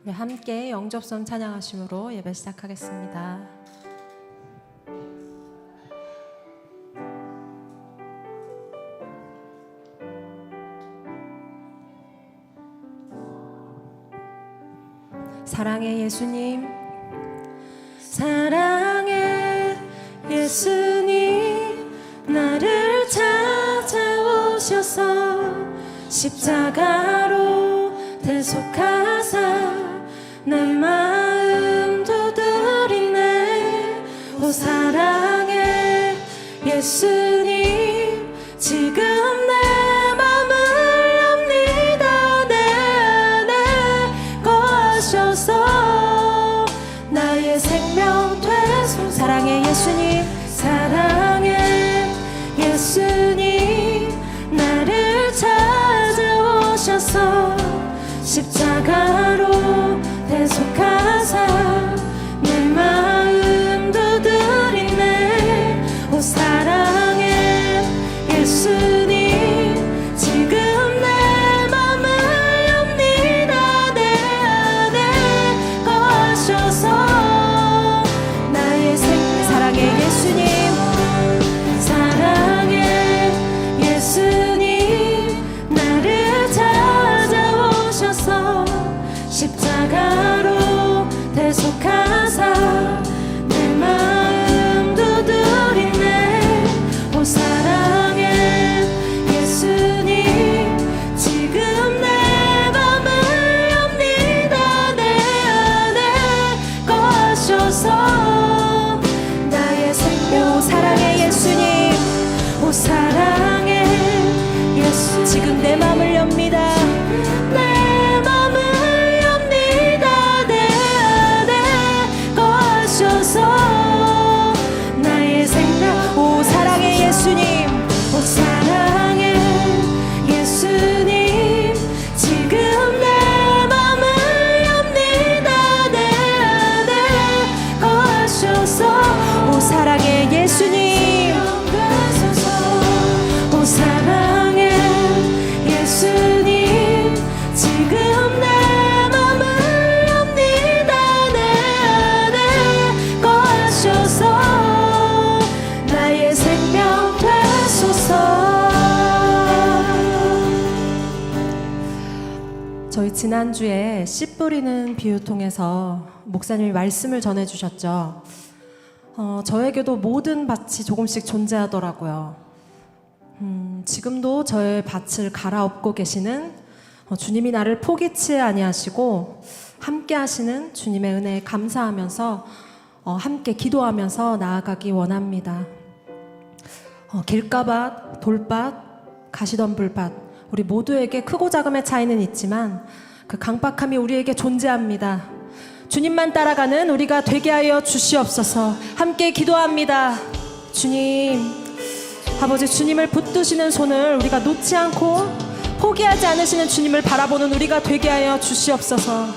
우리 함께 영접선 찬양하심으로 예배 시작하겠습니다. 사랑의 예수님, 사랑의 예수님, 나를 찾아오셔서 십자가로 대속하사 내 마음 두드리네. 오 사랑의 예수님, 지금 내 맘을 엽니다. 내 안에 거하셔서 나의 생명 되소. 사랑의 예수님, 사랑의 예수님, 나를 찾아오셔서 십자가로 대속하사 내 마음 두드리네. 오 사랑의 예수님, 지금 내 맘을 엽니다. 내 안에 거하셔서 나의 생명. 사랑의 예수님, 사랑의 예수님, 나를 찾아오셔서 십자가로 대속하사 내 마음 두드리네. 오 사랑의 예수님, 지금 내 맘을 엽니다. 내 안에 거하셔서 나의 생명. 오 사랑의 예수님, 오 사랑의 예수, 지금 내 맘을 엽니다. 예수님, 오 사랑의 예수님, 지금 내 맘을 엽니다. 내 안에 거하셔서. 오 사랑의 예수님, 오 사랑의 예수님, 지금 내 맘을 엽니다. 내 안에 거하셔서 나의 생명 저희 지난주에 씨 뿌리는 비유 통해서 목사님이 말씀을 전해주셨죠. 저에게도 모든 밭이 조금씩 존재하더라고요. 지금도 저의 밭을 갈아엎고 계시는 주님이 나를 포기치 아니하시고 함께 하시는 주님의 은혜에 감사하면서 함께 기도하면서 나아가기 원합니다. 길가밭, 돌밭, 가시덤불밭, 우리 모두에게 크고 작음의 차이는 있지만 그 강박함이 우리에게 존재합니다. 주님만 따라가는 우리가 되게 하여 주시옵소서. 함께 기도합니다. 주님, 아버지, 주님을 붙드시는 손을 우리가 놓지 않고 포기하지 않으시는 주님을 바라보는 우리가 되게 하여 주시옵소서.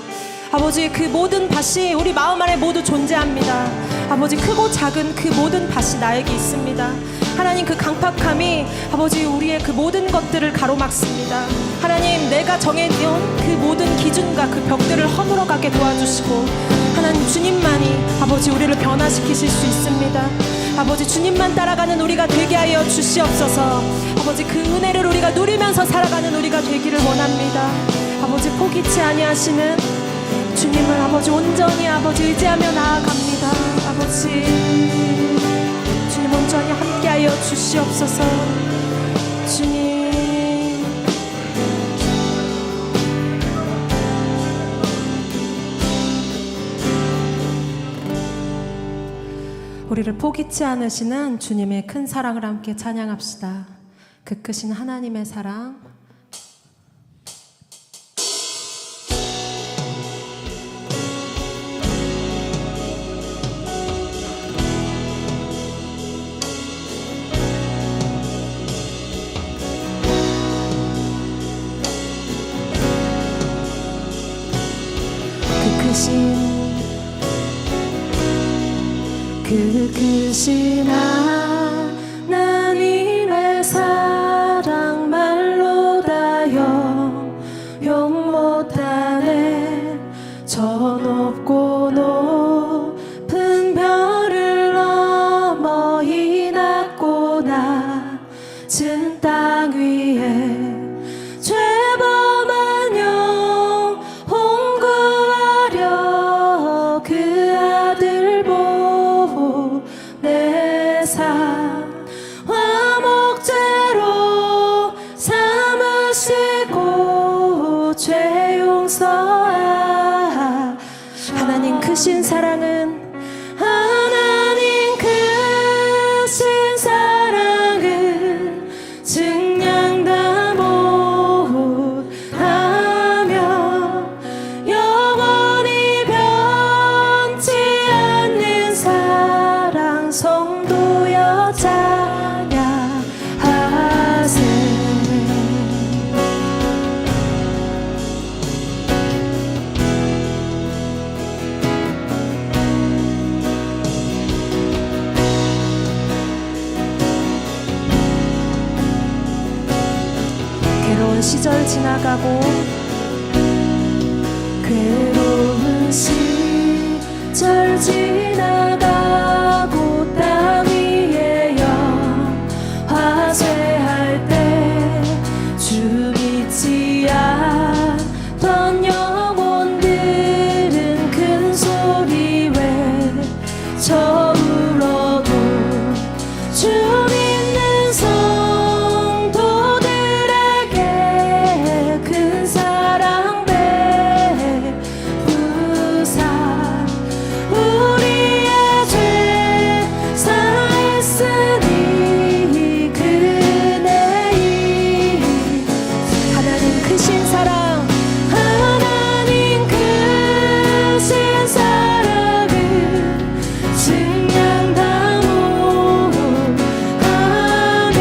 아버지, 그 모든 밭이 우리 마음 안에 모두 존재합니다. 아버지, 크고 작은 그 모든 밭이 나에게 있습니다. 하나님, 그 강팍함이 아버지 우리의 그 모든 것들을 가로막습니다. 하나님, 내가 정해놓은 그 모든 기준과 그 벽들을 허물어가게 도와주시고, 하나님, 주님만이 아버지 우리를 변화시키실 수 있습니다. 아버지, 주님만 따라가는 우리가 되게 하여 주시옵소서. 아버지, 그 은혜를 우리가 누리면서 살아가는 우리가 되기를 원합니다. 아버지, 포기치 아니하시는 주님을 아버지 온전히 아버지 의지하며 나아갑니다. 아버지, 주님 온전히 함께하여 주시옵소서. 주님, 우리를 포기치 않으시는 주님의 큰 사랑을 함께 찬양합시다. 그 크신 하나님의 사랑. 그 크신 하나님의 사랑 말로 다 용 못하네. 저 진 땅 위에 죄범한 영 홍구하려 그 아들 보내사 화목제로 삼으시고 죄 용서하. 하나님 크신 사랑은 하나님 크신 사랑은 증량 다 못하며 영원히 변치 않는 사랑 성도여 찬양하세. 괴로운 시절 지나가고 괴로운 시절 지나가고 땅 위에 영화쇠할 때 주 믿지 않던 영혼들은 큰 소리 외쳐 울어도 주 믿는 성도들에게 큰 사랑 베푸사 우리의 죄 사했으니 그네이. 하나님 크신 사랑 하나님 크신 사랑은 증량 다 못하며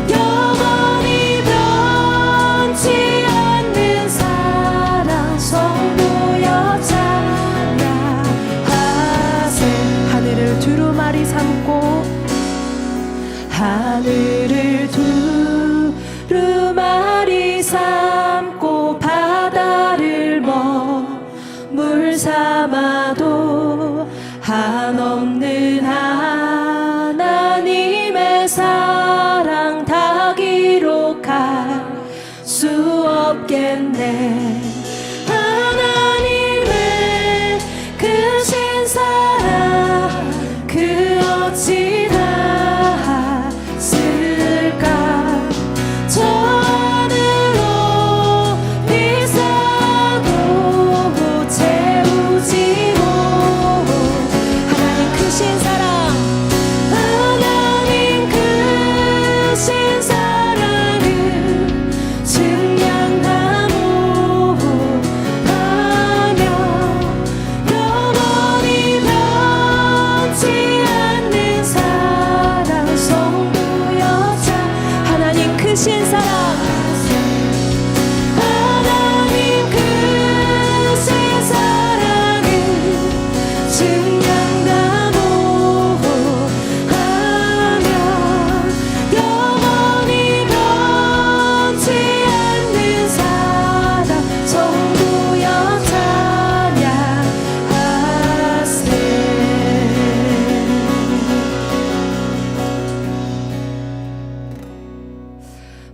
영원히 변치 않는 사랑 성도여 찬양하세. 하늘을 두루마리 삼고 하늘을 두루마리 삼고 바다를 물 삼아도 한없는 하나님의 사랑 다 기록할 수 없겠네. 하나님의 크신 사랑 그 어찌 닿았을까. 저 하늘로 비싸도 채우지 못. 하나님 크신 사랑 하나님 크신 사랑은 증량 다 못하며 영원히 변치 않는 사랑 성도여 찬. 하나님 크신 사랑 하나님 크신 사랑은 증량 다 못하며 영원히 변치 않는 사랑 성도여 찬양하세.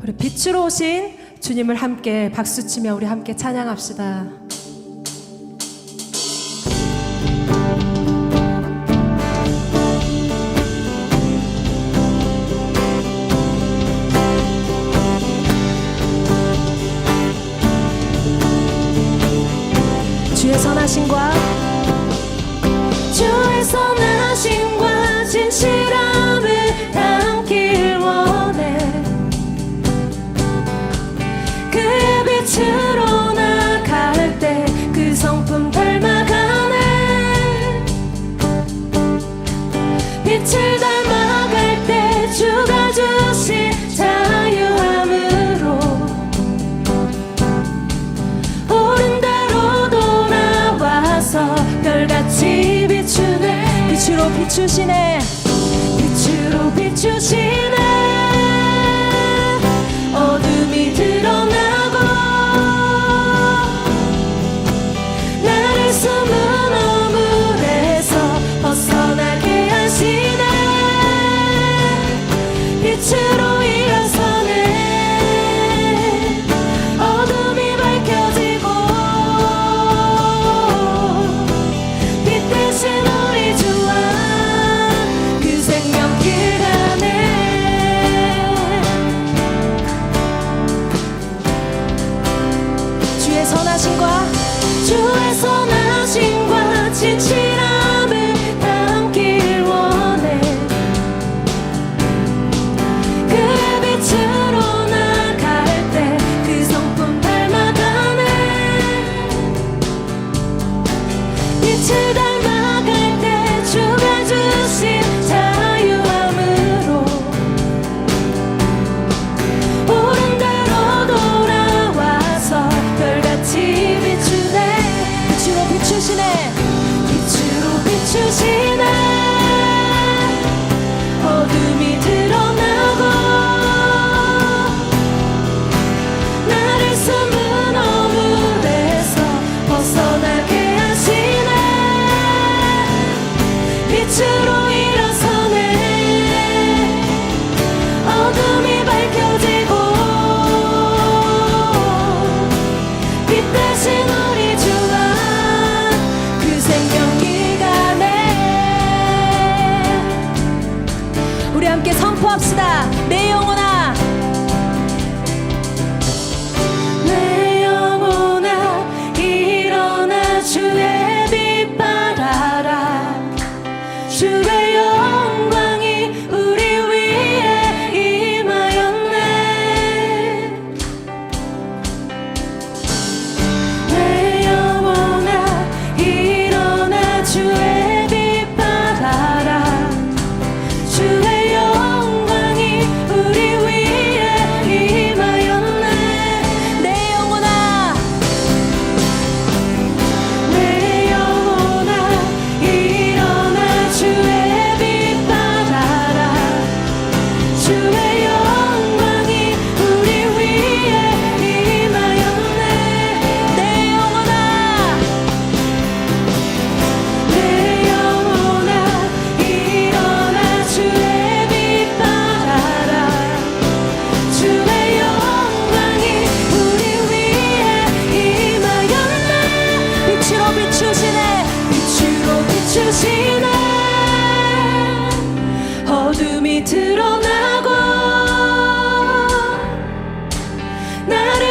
우리 빛으로 오신 주님을 함께 박수치며 우리 함께 찬양합시다. 주의 선하심과 주의 선하심과 진실함을 담길 원해. 그 빛으로 나갈 때 그 성품 닮아가네. 빛을 닮아갈 때 주가 주신 자유함으로 옳은 대로 돌아와서 별같이 비추네. 빛으로 비추시네. 빛으로 비추시네. 어둠이 드러나고 나를 숨은 어물에서 벗어나게 하시네. 빛으로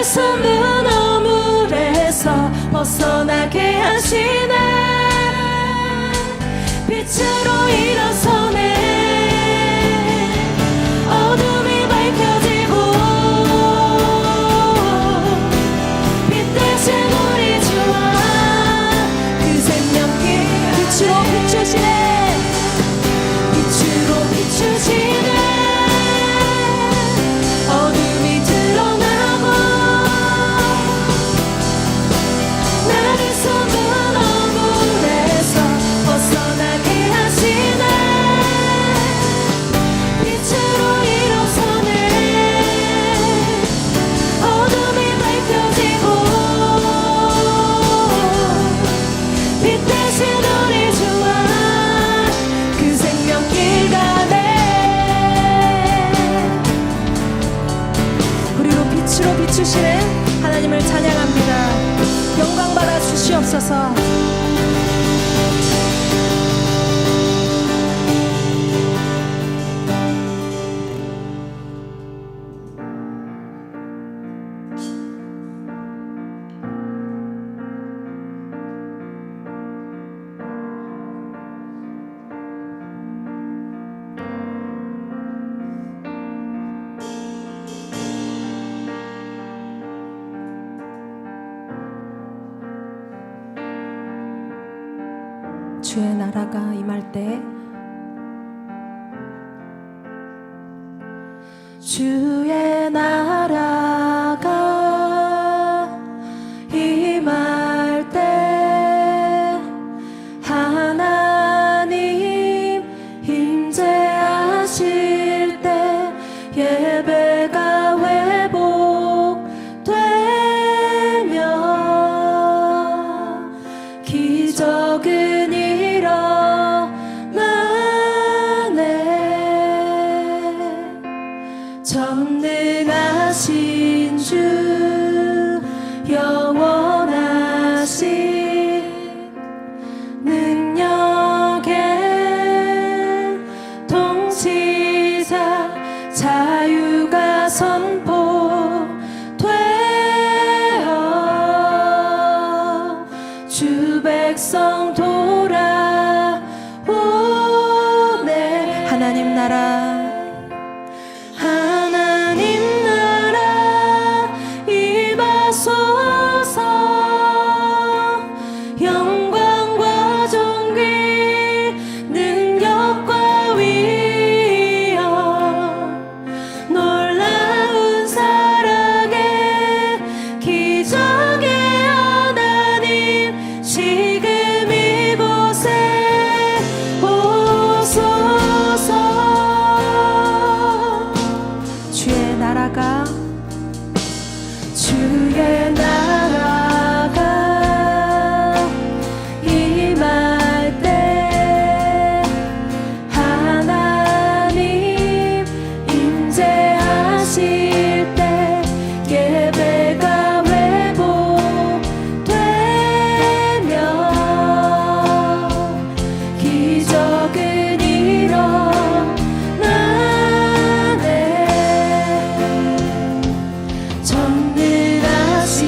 숨은 어물에서 벗어나게 하시네. 빛으로 일어서네. 어둠이 밝혀지고 빛 대신 우리 주와 그 생명길 빛으로 비추시네. 빛으로 비추시네. 어둠이 드러나고 나를 숨은 어물에서 벗어나게 하시네. 빛으로 일어서네. 어둠이 밝혀지고 빛 대신 우리 주와 그 생명길 가네. 우리로 빛으로 비추시는 하나님을 찬양합니다. 영광 받아 주시옵소서. 주의 나라가 임할 때 주의 나라가 임할 때 하나님 임재하실 때 예배가 회복되며 기적은 전능하신 주 영원하신 능력의 통치자 자유가 선포되어 주 백성 돌아오네. 하나님 나라 영광과 존귀 능력과 위엄 놀라운 사랑의 기적의 하나님 지금 이곳에 오소서. 주의 나라가 임할 때 하나님 임재하실 때 예배가 회복되며 기적은 일어나네. 전능하신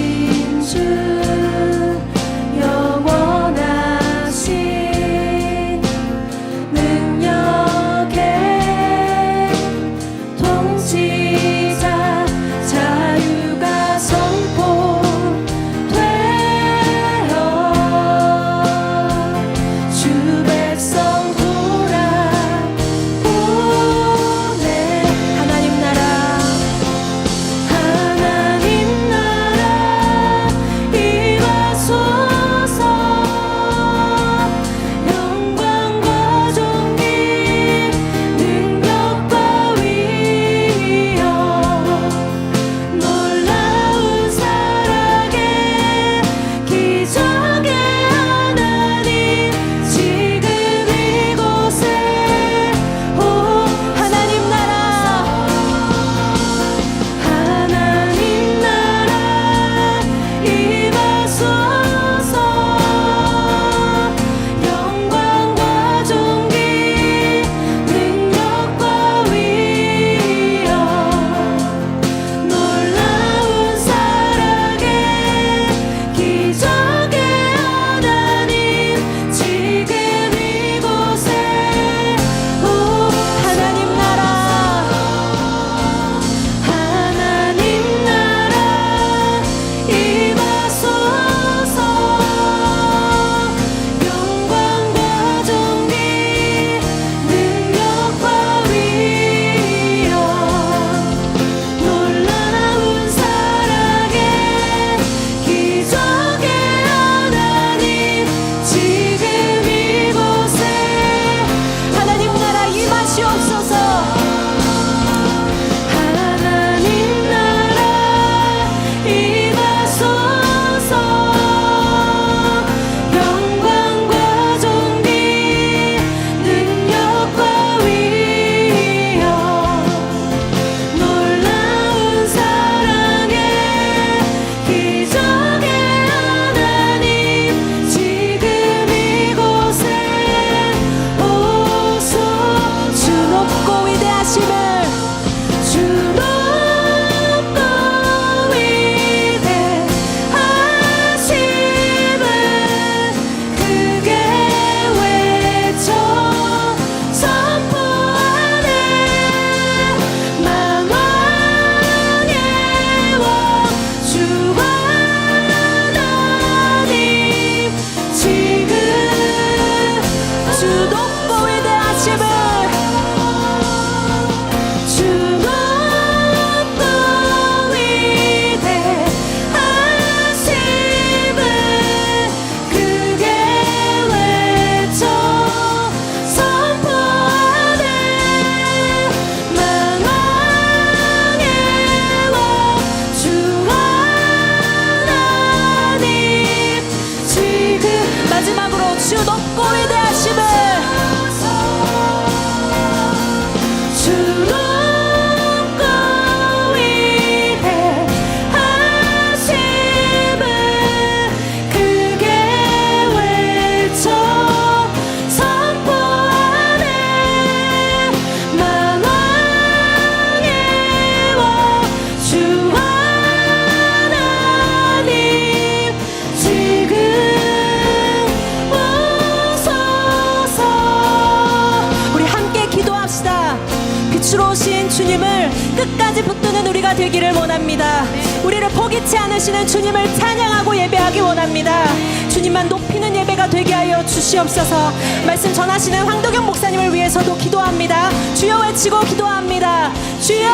되기를 원합니다. 우리를 포기치 않으시는 주님을 찬양하고 예배하기 원합니다. 주님만 높이는 예배가 되게 하여 주시옵소서. 말씀 전하시는 황도경 목사님을 위해서도 기도합니다. 주여 외치고 기도합니다. 주여!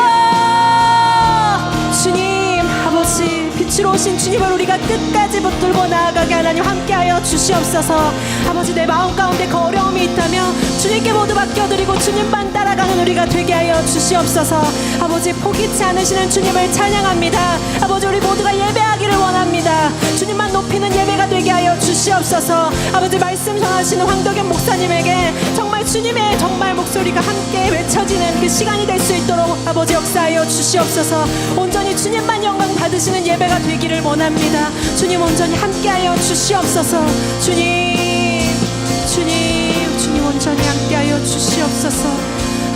주님, 아버지, 빛으로 오신 주님을 우리가 끝까지 붙들고 나아가게 하나님 함께하여 주시옵소서. 아버지, 내 마음 가운데 그 어려움이 있다면 주님께 모두 맡겨드리고 주님만 따라가는 우리가 되게 하여 주시옵소서. 아버지, 포기치 않으시는 주님을 찬양합니다. 아버지, 우리 모두가 예배하기를 원합니다. 주님만 높이는 예배가 되게 하여 주시옵소서. 아버지, 말씀 전하시는 황덕현 목사님에게 정말 주님의 정말 목소리가 함께 외쳐지는 그 시간이 될 수 있도록 아버지 역사하여 주시옵소서. 온전히 주님만 영광 받으시는 예배가 되기를 원합니다. 주님 온전히 함께하여 주시옵소서. 주님 온전히 함께하여 주시옵소서.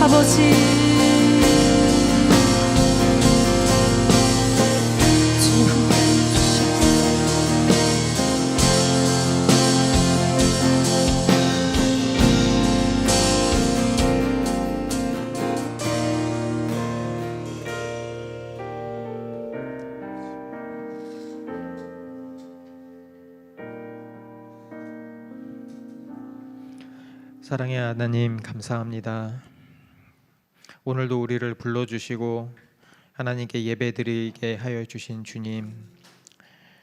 아버지, 사랑의 하나님, 감사합니다. 오늘도 우리를 불러주시고 하나님께 예배드리게 하여 주신 주님,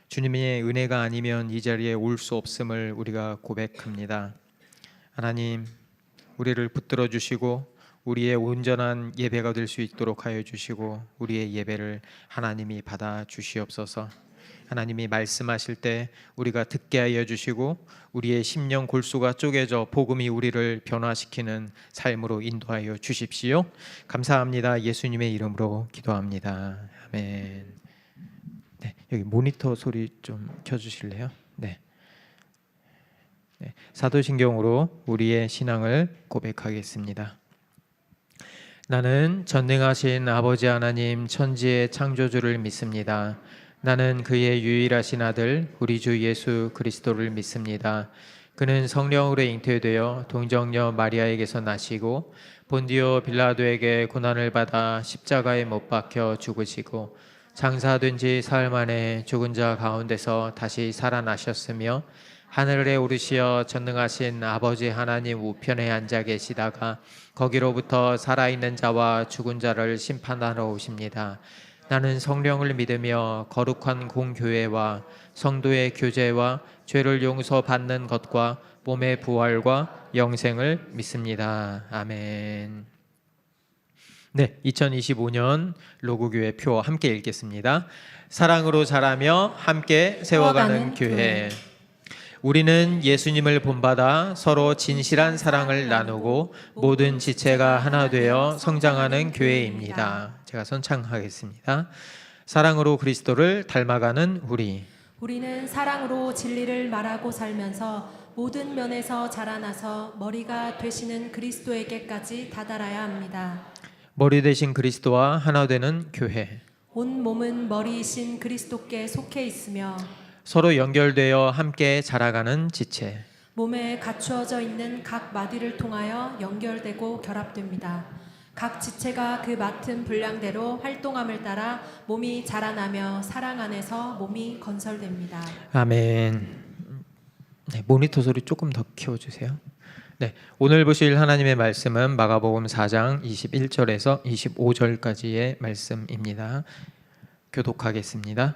주님의 은혜가 아니면 이 자리에 올 수 없음을 우리가 고백합니다. 하나님, 우리를 붙들어 주시고 우리의 온전한 예배가 될 수 있도록 하여 주시고 우리의 예배를 하나님이 받아 주시옵소서. 하나님이 말씀하실 때 우리가 듣게 하여 주시고 우리의 심령 골수가 쪼개져 복음이 우리를 변화시키는 삶으로 인도하여 주십시오. 감사합니다. 예수님의 이름으로 기도합니다. 아멘. 네, 여기 모니터 소리 좀 켜주실래요? 네. 사도신경으로 우리의 신앙을 고백하겠습니다. 나는 전능하신 아버지 하나님 천지의 창조주를 믿습니다. 나는 그의 유일하신 아들 우리 주 예수 그리스도를 믿습니다. 그는 성령으로 잉태되어 동정녀 마리아에게서 나시고 본디오 빌라도에게 고난을 받아 십자가에 못 박혀 죽으시고 장사된 지 사흘 만에 죽은 자 가운데서 다시 살아나셨으며 하늘에 오르시어 전능하신 아버지 하나님 우편에 앉아 계시다가 거기로부터 살아있는 자와 죽은 자를 심판하러 오십니다. 나는 성령을 믿으며 거룩한 공교회와 성도의 교제와 죄를 용서받는 것과 몸의 부활과 영생을 믿습니다. 아멘. 네, 2025년 로고교회 표 함께 읽겠습니다. 사랑으로 자라며 함께 세워가는 교회. 우리는 예수님을 본받아 서로 진실한 사랑을 나누고 모든 지체가 하나 되어 성장하는 교회입니다. 제가 선창하겠습니다. 사랑으로 그리스도를 닮아가는 우리. 우리는 사랑으로 진리를 말하고 살면서 모든 면에서 자라나서 머리가 되시는 그리스도에게까지 다다라야 합니다. 머리 되신 그리스도와 하나 되는 교회. 온 몸은 머리이신 그리스도께 속해 있으며 서로 연결되어 함께 자라가는 지체. 몸에 갖추어져 있는 각 마디를 통하여 연결되고 결합됩니다. 각 지체가 그 맡은 분량대로 활동함을 따라 몸이 자라나며 사랑 안에서 몸이 건설됩니다. 아멘. 네, 모니터 소리 조금 더 키워주세요. 네, 오늘 보실 하나님의 말씀은 마가복음 4장 21절에서 25절까지의 말씀입니다. 교독하겠습니다.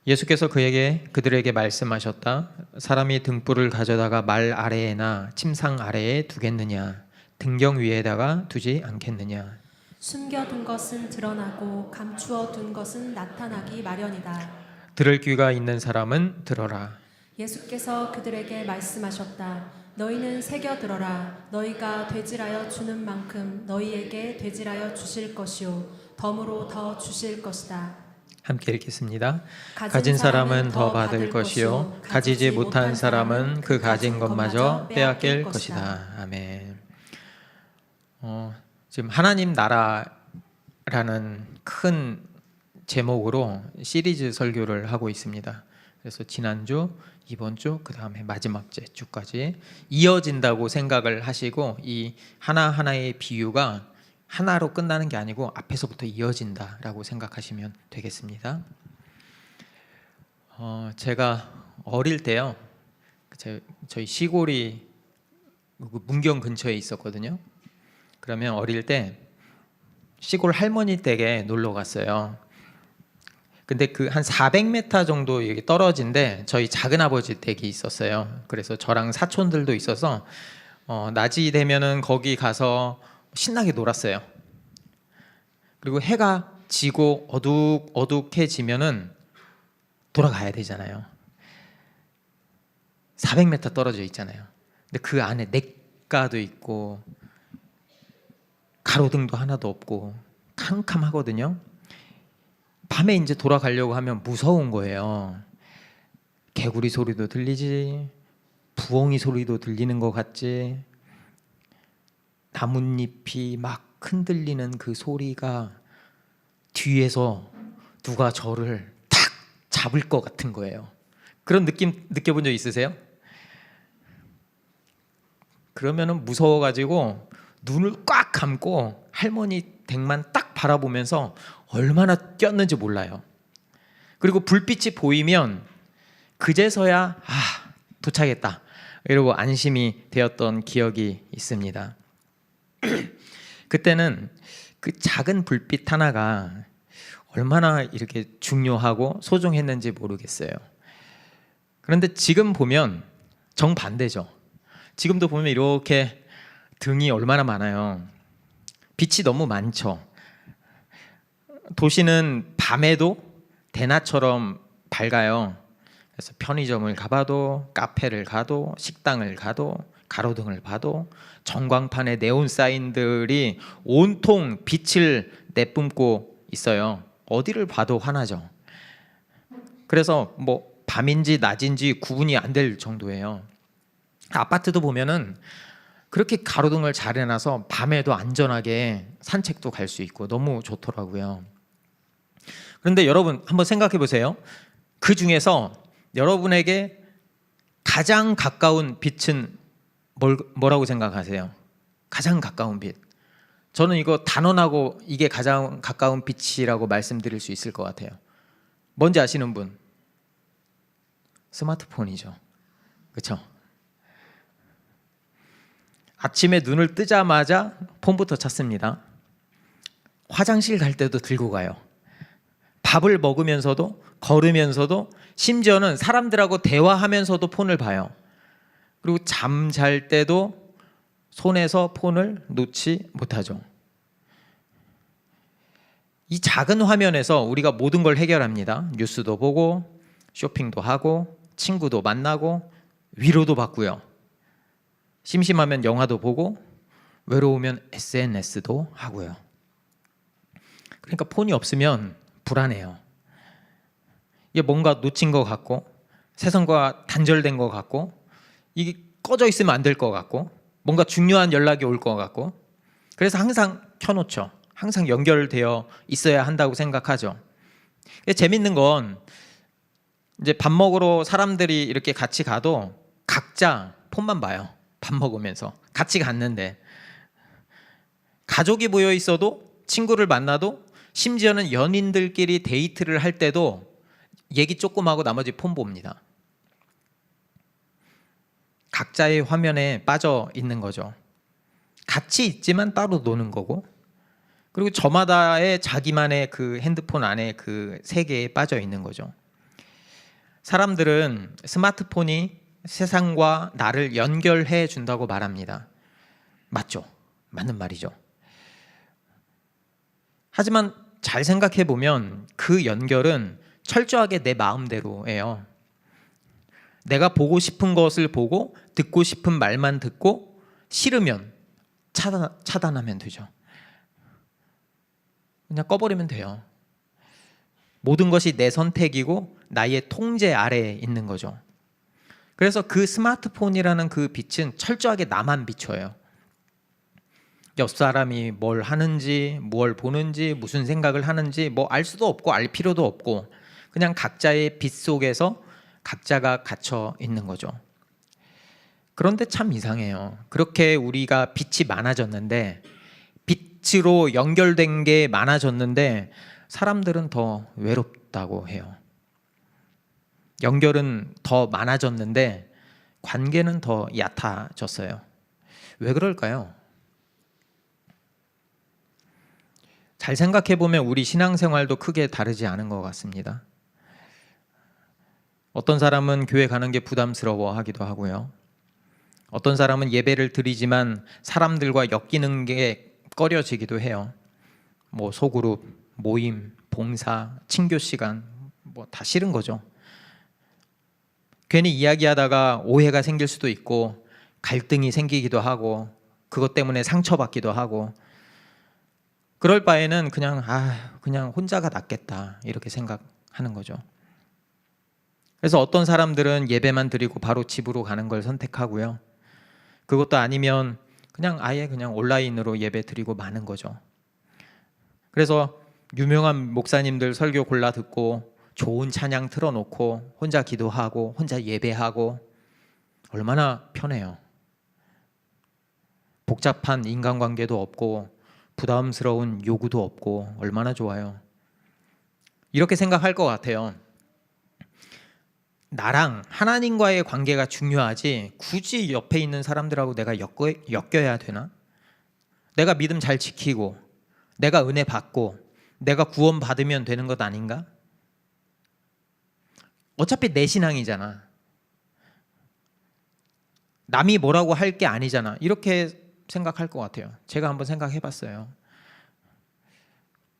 예수께서 그들에게 말씀하셨다. 사람이 등불을 가져다가 말 아래에나 침상 아래에 두겠느냐? 등경 위에다가 두지 않겠느냐? 숨겨둔 것은 드러나고 감추어둔 것은 나타나기 마련이다. 들을 귀가 있는 사람은 들어라. 예수께서 그들에게 말씀하셨다. 너희는 새겨 들어라. 너희가 되질하여 주는 만큼 너희에게 되질하여 주실 것이요 덤으로 더 주실 것이다. 함께 읽겠습니다. 가진 사람은 더 받을 것이요 가지지 못한 사람은 그 가진 것마저 빼앗길 것이다. 아멘. 지금 하나님 나라라는 큰 제목으로 시리즈 설교를 하고 있습니다. 그래서 지난주, 이번 주, 그 다음에 마지막 주까지 이어진다고 생각을 하시고 이 하나하나의 비유가 하나로 끝나는 게 아니고 앞에서부터 이어진다라고 생각하시면 되겠습니다. 제가 어릴 때요, 저희 시골이 문경 근처에 있었거든요. 그러면 어릴 때 시골 할머니 댁에 놀러 갔어요. 근데 그 한 400m 정도 여기 떨어진데 저희 작은 아버지 댁이 있었어요. 그래서 저랑 사촌들도 있어서 낮이 되면은 거기 가서 신나게 놀았어요. 그리고 해가 지고 어둑어둑해지면은 돌아가야 되잖아요. 400m 떨어져 있잖아요. 근데 그 안에 냇가도 있고 가로등도 하나도 없고 캄캄하거든요. 밤에 이제 돌아가려고 하면 무서운 거예요. 개구리 소리도 들리지, 부엉이 소리도 들리는 것 같지, 나뭇잎이 막 흔들리는 그 소리가 뒤에서 누가 저를 탁 잡을 것 같은 거예요. 그런 느낌 느껴본 적 있으세요? 그러면은 무서워가지고 눈을 꽉 감고 할머니 댁만 딱 바라보면서 얼마나 뛰었는지 몰라요. 그리고 불빛이 보이면 그제서야 도착했다 이러고 안심이 되었던 기억이 있습니다. 그때는 그 작은 불빛 하나가 얼마나 이렇게 중요하고 소중했는지 모르겠어요. 그런데 지금 보면 정반대죠. 지금도 보면 이렇게 등이 얼마나 많아요. 빛이 너무 많죠. 도시는 밤에도 대낮처럼 밝아요. 그래서 편의점을 가봐도, 카페를 가도, 식당을 가도, 가로등을 봐도 전광판에 네온 사인들이 온통 빛을 내뿜고 있어요. 어디를 봐도 환하죠. 그래서 뭐 밤인지 낮인지 구분이 안 될 정도예요. 아파트도 보면은 그렇게 가로등을 잘 해놔서 밤에도 안전하게 산책도 갈 수 있고 너무 좋더라고요. 그런데 여러분 한번 생각해 보세요. 그 중에서 여러분에게 가장 가까운 빛은 뭐라고 생각하세요? 가장 가까운 빛. 저는 이거 단언하고 이게 가장 가까운 빛이라고 말씀드릴 수 있을 것 같아요. 뭔지 아시는 분? 스마트폰이죠. 그렇죠? 아침에 눈을 뜨자마자 폰부터 찾습니다. 화장실 갈 때도 들고 가요. 밥을 먹으면서도, 걸으면서도, 심지어는 사람들하고 대화하면서도 폰을 봐요. 그리고 잠잘 때도 손에서 폰을 놓지 못하죠. 이 작은 화면에서 우리가 모든 걸 해결합니다. 뉴스도 보고, 쇼핑도 하고, 친구도 만나고, 위로도 받고요. 심심하면 영화도 보고, 외로우면 SNS도 하고요. 그러니까 폰이 없으면 불안해요. 이게 뭔가 놓친 것 같고, 세상과 단절된 것 같고, 이게 꺼져 있으면 안 될 것 같고, 뭔가 중요한 연락이 올 것 같고, 그래서 항상 켜놓죠. 항상 연결되어 있어야 한다고 생각하죠. 재밌는 건 이제 밥 먹으러 사람들이 이렇게 같이 가도 각자 폰만 봐요. 밥 먹으면서 같이 갔는데, 가족이 모여 있어도, 친구를 만나도, 심지어는 연인들끼리 데이트를 할 때도 얘기 조금 하고 나머지 폰 봅니다. 각자의 화면에 빠져 있는 거죠. 같이 있지만 따로 노는 거고, 그리고 저마다의 자기만의 그 핸드폰 안에 그 세계에 빠져 있는 거죠. 사람들은 스마트폰이 세상과 나를 연결해 준다고 말합니다. 맞죠? 맞는 말이죠. 하지만 잘 생각해 보면 그 연결은 철저하게 내 마음대로예요. 내가 보고 싶은 것을 보고 듣고 싶은 말만 듣고 싫으면 차단하면 되죠. 그냥 꺼버리면 돼요. 모든 것이 내 선택이고 나의 통제 아래에 있는 거죠. 그래서 그 스마트폰이라는 그 빛은 철저하게 나만 비춰요. 옆 사람이 뭘 하는지, 뭘 보는지, 무슨 생각을 하는지 뭐 알 수도 없고 알 필요도 없고, 그냥 각자의 빛 속에서 각자가 갇혀 있는 거죠. 그런데 참 이상해요. 그렇게 우리가 빛이 많아졌는데 빛 빛으로 연결된 게 많아졌는데 사람들은 더 외롭다고 해요. 연결은 더 많아졌는데 관계는 더 얕아졌어요. 왜 그럴까요? 잘 생각해 보면 우리 신앙생활도 크게 다르지 않은 것 같습니다. 어떤 사람은 교회 가는 게 부담스러워 하기도 하고요. 어떤 사람은 예배를 드리지만 사람들과 엮이는 게 꺼려지기도 해요. 뭐 소그룹, 모임, 봉사, 친교 시간 뭐 다 싫은 거죠. 괜히 이야기하다가 오해가 생길 수도 있고 갈등이 생기기도 하고 그것 때문에 상처받기도 하고 그럴 바에는 그냥 혼자가 낫겠다 이렇게 생각하는 거죠. 그래서 어떤 사람들은 예배만 드리고 바로 집으로 가는 걸 선택하고요. 그것도 아니면 아예 온라인으로 예배 드리고 마는 거죠. 그래서 유명한 목사님들 설교 골라 듣고 좋은 찬양 틀어놓고 혼자 기도하고 혼자 예배하고 얼마나 편해요. 복잡한 인간관계도 없고 부담스러운 요구도 없고 얼마나 좋아요. 이렇게 생각할 것 같아요. 나랑 하나님과의 관계가 중요하지 굳이 옆에 있는 사람들하고 내가 엮여야 되나? 내가 믿음 잘 지키고 내가 은혜 받고 내가 구원 받으면 되는 것 아닌가? 어차피 내 신앙이잖아. 남이 뭐라고 할 게 아니잖아. 이렇게 생각할 것 같아요. 제가 한번 생각해 봤어요.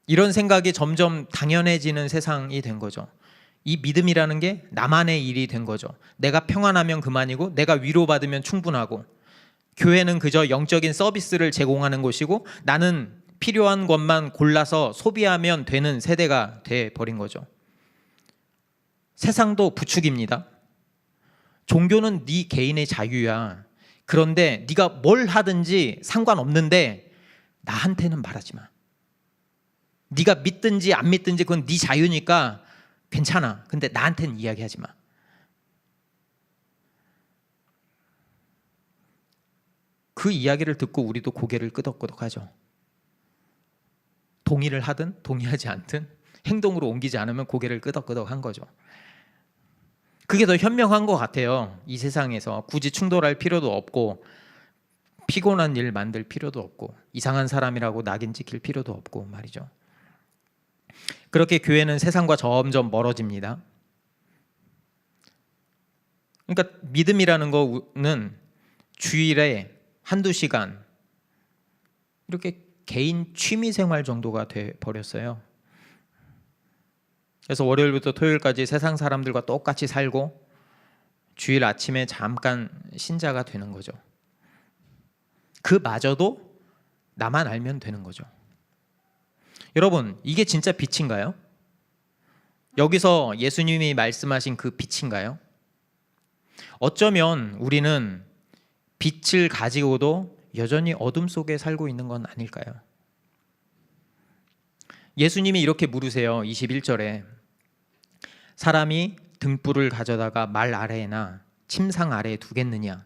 이런 생각이 점점 당연해지는 세상이 된 거죠. 이 믿음이라는 게 나만의 일이 된 거죠. 내가 평안하면 그만이고 내가 위로받으면 충분하고 교회는 그저 영적인 서비스를 제공하는 곳이고 나는 필요한 것만 골라서 소비하면 되는 세대가 돼버린 거죠. 세상도 부축입니다. 종교는 네 개인의 자유야. 그런데 네가 뭘 하든지 상관없는데 나한테는 말하지 마. 네가 믿든지 안 믿든지 그건 네 자유니까 괜찮아. 근데 나한테는 이야기하지 마. 그 이야기를 듣고 우리도 고개를 끄덕끄덕하죠. 동의를 하든 동의하지 않든 행동으로 옮기지 않으면 고개를 끄덕끄덕한 거죠. 그게 더 현명한 것 같아요. 이 세상에서 굳이 충돌할 필요도 없고 피곤한 일 만들 필요도 없고 이상한 사람이라고 낙인 찍힐 필요도 없고 말이죠. 그렇게 교회는 세상과 점점 멀어집니다. 그러니까 믿음이라는 거는 주일에 한두 시간 이렇게 개인 취미 생활 정도가 돼 버렸어요. 그래서 월요일부터 토요일까지 세상 사람들과 똑같이 살고 주일 아침에 잠깐 신자가 되는 거죠. 그마저도 나만 알면 되는 거죠. 여러분, 이게 진짜 빛인가요? 여기서 예수님이 말씀하신 그 빛인가요? 어쩌면 우리는 빛을 가지고도 여전히 어둠 속에 살고 있는 건 아닐까요? 예수님이 이렇게 물으세요. 21절에 사람이 등불을 가져다가 말 아래에나 침상 아래에 두겠느냐?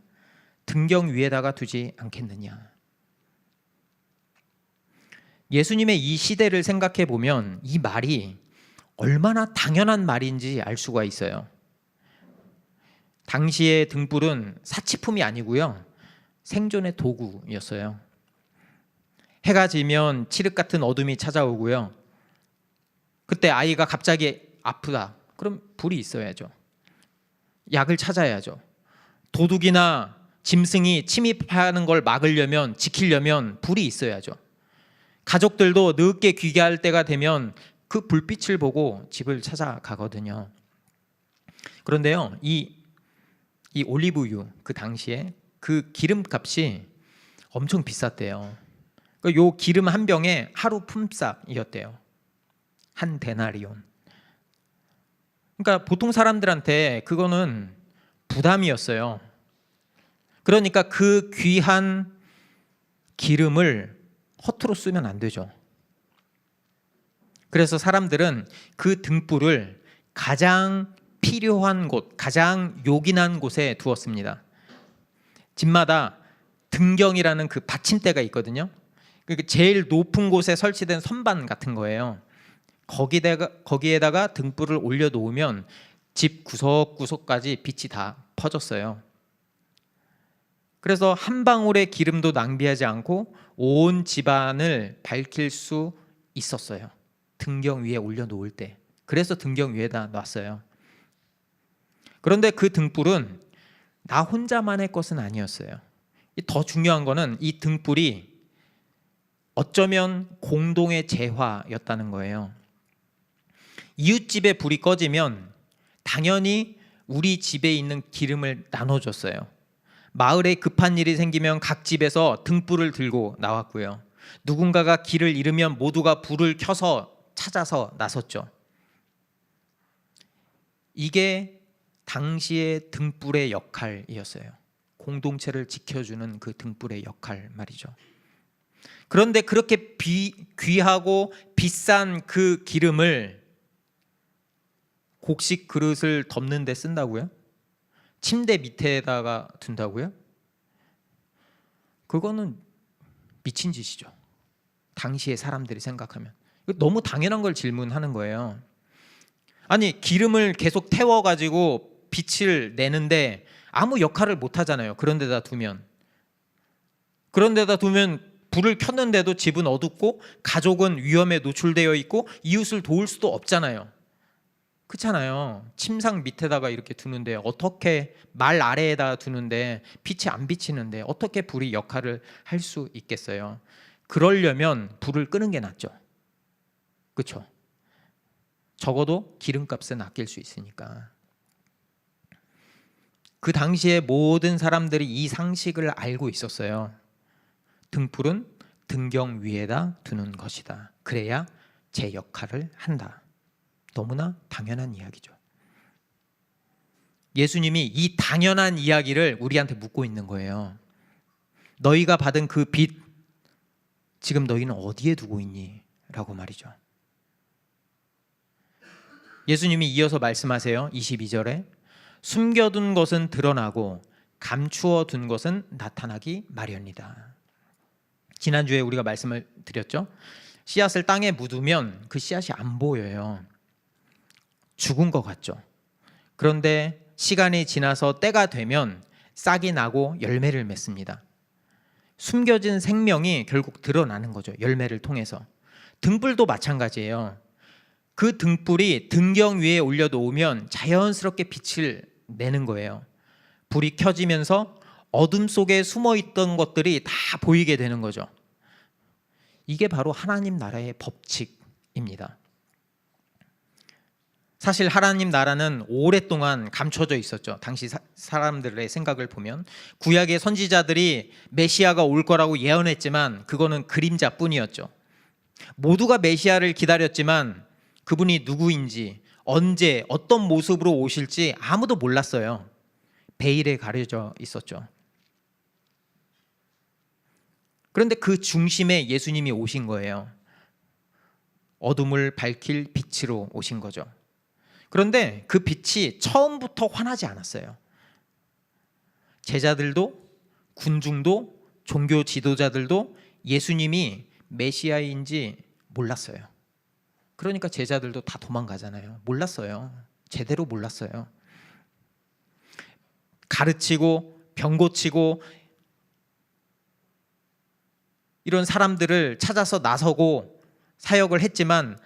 등경 위에다가 두지 않겠느냐? 예수님의 이 시대를 생각해 보면 이 말이 얼마나 당연한 말인지 알 수가 있어요. 당시의 등불은 사치품이 아니고요. 생존의 도구였어요. 해가 지면 칠흑 같은 어둠이 찾아오고요. 그때 아이가 갑자기 아프다. 그럼 불이 있어야죠. 약을 찾아야죠. 도둑이나 짐승이 침입하는 걸 막으려면, 지키려면 불이 있어야죠. 가족들도 늦게 귀가할 때가 되면 그 불빛을 보고 집을 찾아가거든요. 그런데요, 이 올리브유 그 당시에 그 기름값이 엄청 비쌌대요. 요 기름 한 병에 하루 품삯이었대요. 한 데나리온. 그러니까 보통 사람들한테 그거는 부담이었어요. 그러니까 그 귀한 기름을 허투루 쓰면 안 되죠. 그래서 사람들은 그 등불을 가장 필요한 곳, 가장 요긴한 곳에 두었습니다. 집마다 등경이라는 그 받침대가 있거든요. 그러니까 제일 높은 곳에 설치된 선반 같은 거예요. 거기에다가 등불을 올려놓으면 집 구석구석까지 빛이 다 퍼졌어요. 그래서 한 방울의 기름도 낭비하지 않고 온 집안을 밝힐 수 있었어요. 등경 위에 올려놓을 때. 그래서 등경 위에다 놨어요. 그런데 그 등불은 나 혼자만의 것은 아니었어요. 더 중요한 거는 이 등불이 어쩌면 공동의 재화였다는 거예요. 이웃집에 불이 꺼지면 당연히 우리 집에 있는 기름을 나눠줬어요. 마을에 급한 일이 생기면 각 집에서 등불을 들고 나왔고요. 누군가가 길을 잃으면 모두가 불을 켜서 찾아서 나섰죠. 이게 당시의 등불의 역할이었어요. 공동체를 지켜주는 그 등불의 역할 말이죠. 그런데 그렇게 귀하고 비싼 그 기름을 곡식 그릇을 덮는 데 쓴다고요? 침대 밑에다가 둔다고요? 그거는 미친 짓이죠. 당시의 사람들이 생각하면. 너무 당연한 걸 질문하는 거예요. 아니, 기름을 계속 태워가지고 빛을 내는데 아무 역할을 못 하잖아요. 그런 데다 두면 불을 켰는데도 집은 어둡고 가족은 위험에 노출되어 있고 이웃을 도울 수도 없잖아요. 그렇잖아요. 침상 밑에다가 이렇게 두는데 어떻게, 말 아래에다 두는데 빛이 안 비치는데 어떻게 불이 역할을 할 수 있겠어요? 그러려면 불을 끄는 게 낫죠. 그렇죠? 적어도 기름값은 아낄 수 있으니까. 그 당시에 모든 사람들이 이 상식을 알고 있었어요. 등불은 등경 위에다 두는 것이다. 그래야 제 역할을 한다. 너무나 당연한 이야기죠. 예수님이 이 당연한 이야기를 우리한테 묻고 있는 거예요. 너희가 받은 그 빛, 지금 너희는 어디에 두고 있니? 라고 말이죠. 예수님이 이어서 말씀하세요. 22절에 숨겨둔 것은 드러나고 감추어 둔 것은 나타나기 마련이다. 지난주에 우리가 말씀을 드렸죠. 씨앗을 땅에 묻으면 그 씨앗이 안 보여요. 죽은 것 같죠. 그런데 시간이 지나서 때가 되면 싹이 나고 열매를 맺습니다. 숨겨진 생명이 결국 드러나는 거죠. 열매를 통해서. 등불도 마찬가지예요. 그 등불이 등경 위에 올려놓으면 자연스럽게 빛을 내는 거예요. 불이 켜지면서 어둠 속에 숨어있던 것들이 다 보이게 되는 거죠. 이게 바로 하나님 나라의 법칙입니다. 사실 하나님 나라는 오랫동안 감춰져 있었죠. 당시 사람들의 생각을 보면 구약의 선지자들이 메시아가 올 거라고 예언했지만 그거는 그림자뿐이었죠. 모두가 메시아를 기다렸지만 그분이 누구인지, 언제, 어떤 모습으로 오실지 아무도 몰랐어요. 베일에 가려져 있었죠. 그런데 그 중심에 예수님이 오신 거예요. 어둠을 밝힐 빛으로 오신 거죠. 그런데 그 빛이 처음부터 환하지 않았어요. 제자들도, 군중도, 종교 지도자들도 예수님이 메시아인지 몰랐어요. 그러니까 제자들도 다 도망가잖아요. 몰랐어요. 제대로 몰랐어요. 가르치고 병 고치고 이런 사람들을 찾아서 나서고 사역을 했지만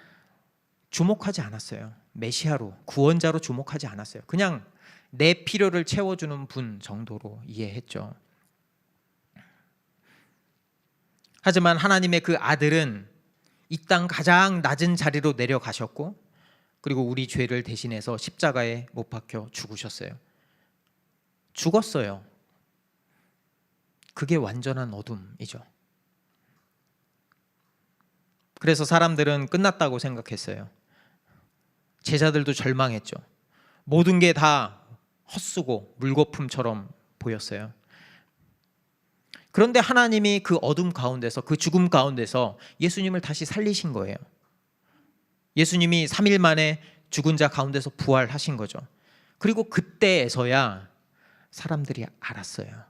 주목하지 않았어요. 메시아로, 구원자로 주목하지 않았어요. 그냥 내 필요를 채워주는 분 정도로 이해했죠. 하지만 하나님의 그 아들은 이 땅 가장 낮은 자리로 내려가셨고 그리고 우리 죄를 대신해서 십자가에 못 박혀 죽으셨어요. 죽었어요. 그게 완전한 어둠이죠. 그래서 사람들은 끝났다고 생각했어요. 제자들도 절망했죠. 모든 게 다 헛수고 물거품처럼 보였어요. 그런데 하나님이 그 어둠 가운데서, 그 죽음 가운데서 예수님을 다시 살리신 거예요. 예수님이 3일 만에 죽은 자 가운데서 부활하신 거죠. 그리고 그때에서야 사람들이 알았어요.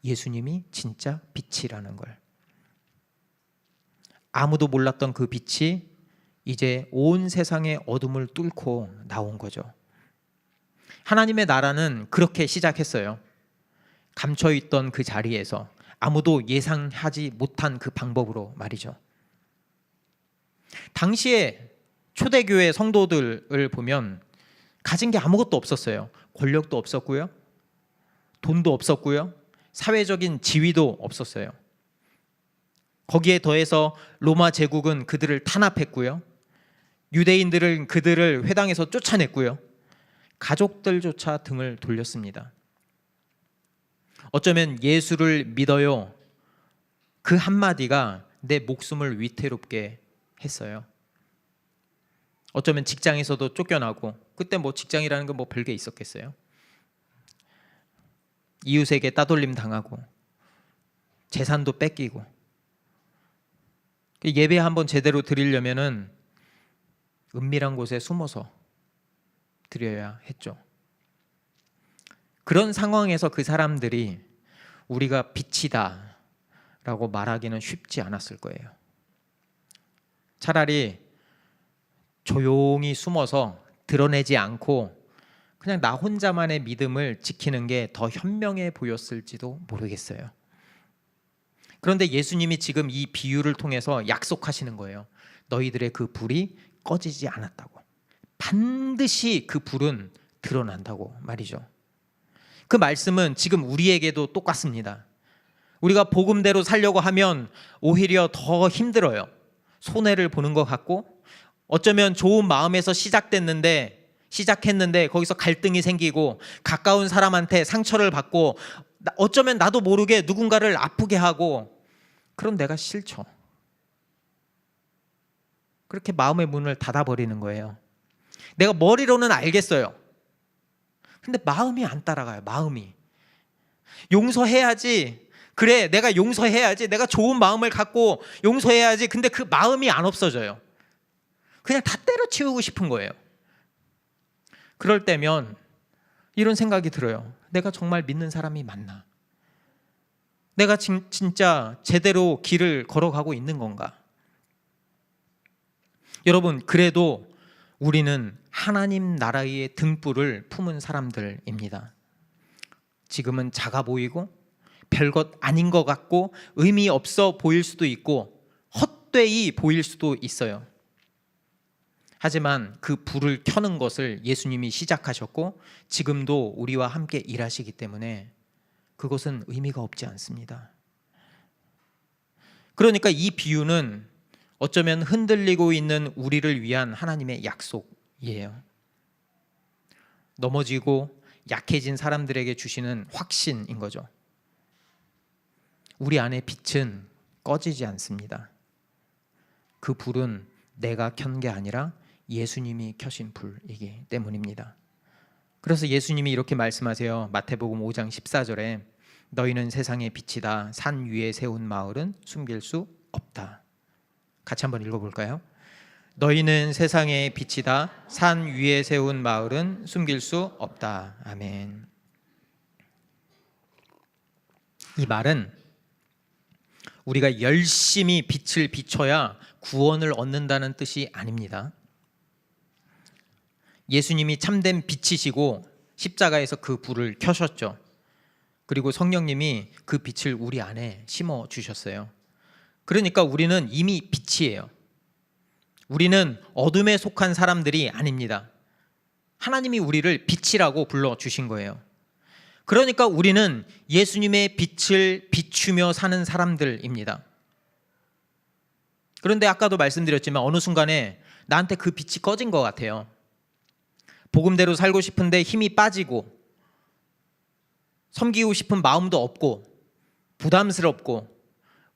예수님이 진짜 빛이라는 걸. 아무도 몰랐던 그 빛이 이제 온 세상의 어둠을 뚫고 나온 거죠. 하나님의 나라는 그렇게 시작했어요. 감춰있던 그 자리에서 아무도 예상하지 못한 그 방법으로 말이죠. 당시에 초대교회 성도들을 보면 가진 게 아무것도 없었어요. 권력도 없었고요, 돈도 없었고요, 사회적인 지위도 없었어요. 거기에 더해서 로마 제국은 그들을 탄압했고요, 유대인들은 그들을 회당에서 쫓아냈고요, 가족들조차 등을 돌렸습니다. 어쩌면 예수를 믿어요, 그 한마디가 내 목숨을 위태롭게 했어요. 어쩌면 직장에서도 쫓겨나고, 그때 뭐 직장이라는 건 뭐 별게 있었겠어요. 이웃에게 따돌림 당하고 재산도 뺏기고, 예배 한번 제대로 드리려면은 은밀한 곳에 숨어서 드려야 했죠. 그런 상황에서 그 사람들이 우리가 빛이다 라고 말하기는 쉽지 않았을 거예요. 차라리 조용히 숨어서 드러내지 않고 그냥 나 혼자만의 믿음을 지키는 게 더 현명해 보였을지도 모르겠어요. 그런데 예수님이 지금 이 비유를 통해서 약속하시는 거예요. 너희들의 그 불이 꺼지지 않았다고. 반드시 그 불은 드러난다고 말이죠. 그 말씀은 지금 우리에게도 똑같습니다. 우리가 복음대로 살려고 하면 오히려 더 힘들어요. 손해를 보는 것 같고, 어쩌면 좋은 마음에서 시작했는데 거기서 갈등이 생기고 가까운 사람한테 상처를 받고, 어쩌면 나도 모르게 누군가를 아프게 하고, 그럼 내가 싫죠. 그렇게 마음의 문을 닫아버리는 거예요. 내가 머리로는 알겠어요. 근데 마음이 안 따라가요. 마음이. 용서해야지. 그래, 내가 용서해야지. 내가 좋은 마음을 갖고 용서해야지. 근데 그 마음이 안 없어져요. 그냥 다 때려치우고 싶은 거예요. 그럴 때면 이런 생각이 들어요. 내가 정말 믿는 사람이 맞나? 내가 진짜 제대로 길을 걸어가고 있는 건가? 여러분, 그래도 우리는 하나님 나라의 등불을 품은 사람들입니다. 지금은 작아 보이고 별것 아닌 것 같고 의미 없어 보일 수도 있고 헛되이 보일 수도 있어요. 하지만 그 불을 켜는 것을 예수님이 시작하셨고 지금도 우리와 함께 일하시기 때문에 그것은 의미가 없지 않습니다. 그러니까 이 비유는 어쩌면 흔들리고 있는 우리를 위한 하나님의 약속이에요. 넘어지고 약해진 사람들에게 주시는 확신인 거죠. 우리 안에 빛은 꺼지지 않습니다. 그 불은 내가 켠 게 아니라 예수님이 켜신 불이기 때문입니다. 그래서 예수님이 이렇게 말씀하세요. 마태복음 5장 14절에 너희는 세상의 빛이다. 산 위에 세운 마을은 숨길 수 없다. 같이 한번 읽어볼까요? 너희는 세상의 빛이다. 산 위에 세운 마을은 숨길 수 없다. 아멘. 이 말은 우리가 열심히 빛을 비춰야 구원을 얻는다는 뜻이 아닙니다. 예수님이 참된 빛이시고 십자가에서 그 불을 켜셨죠. 그리고 성령님이 그 빛을 우리 안에 심어 주셨어요. 그러니까 우리는 이미 빛이에요. 우리는 어둠에 속한 사람들이 아닙니다. 하나님이 우리를 빛이라고 불러주신 거예요. 그러니까 우리는 예수님의 빛을 비추며 사는 사람들입니다. 그런데 아까도 말씀드렸지만 어느 순간에 나한테 그 빛이 꺼진 것 같아요. 복음대로 살고 싶은데 힘이 빠지고 섬기고 싶은 마음도 없고 부담스럽고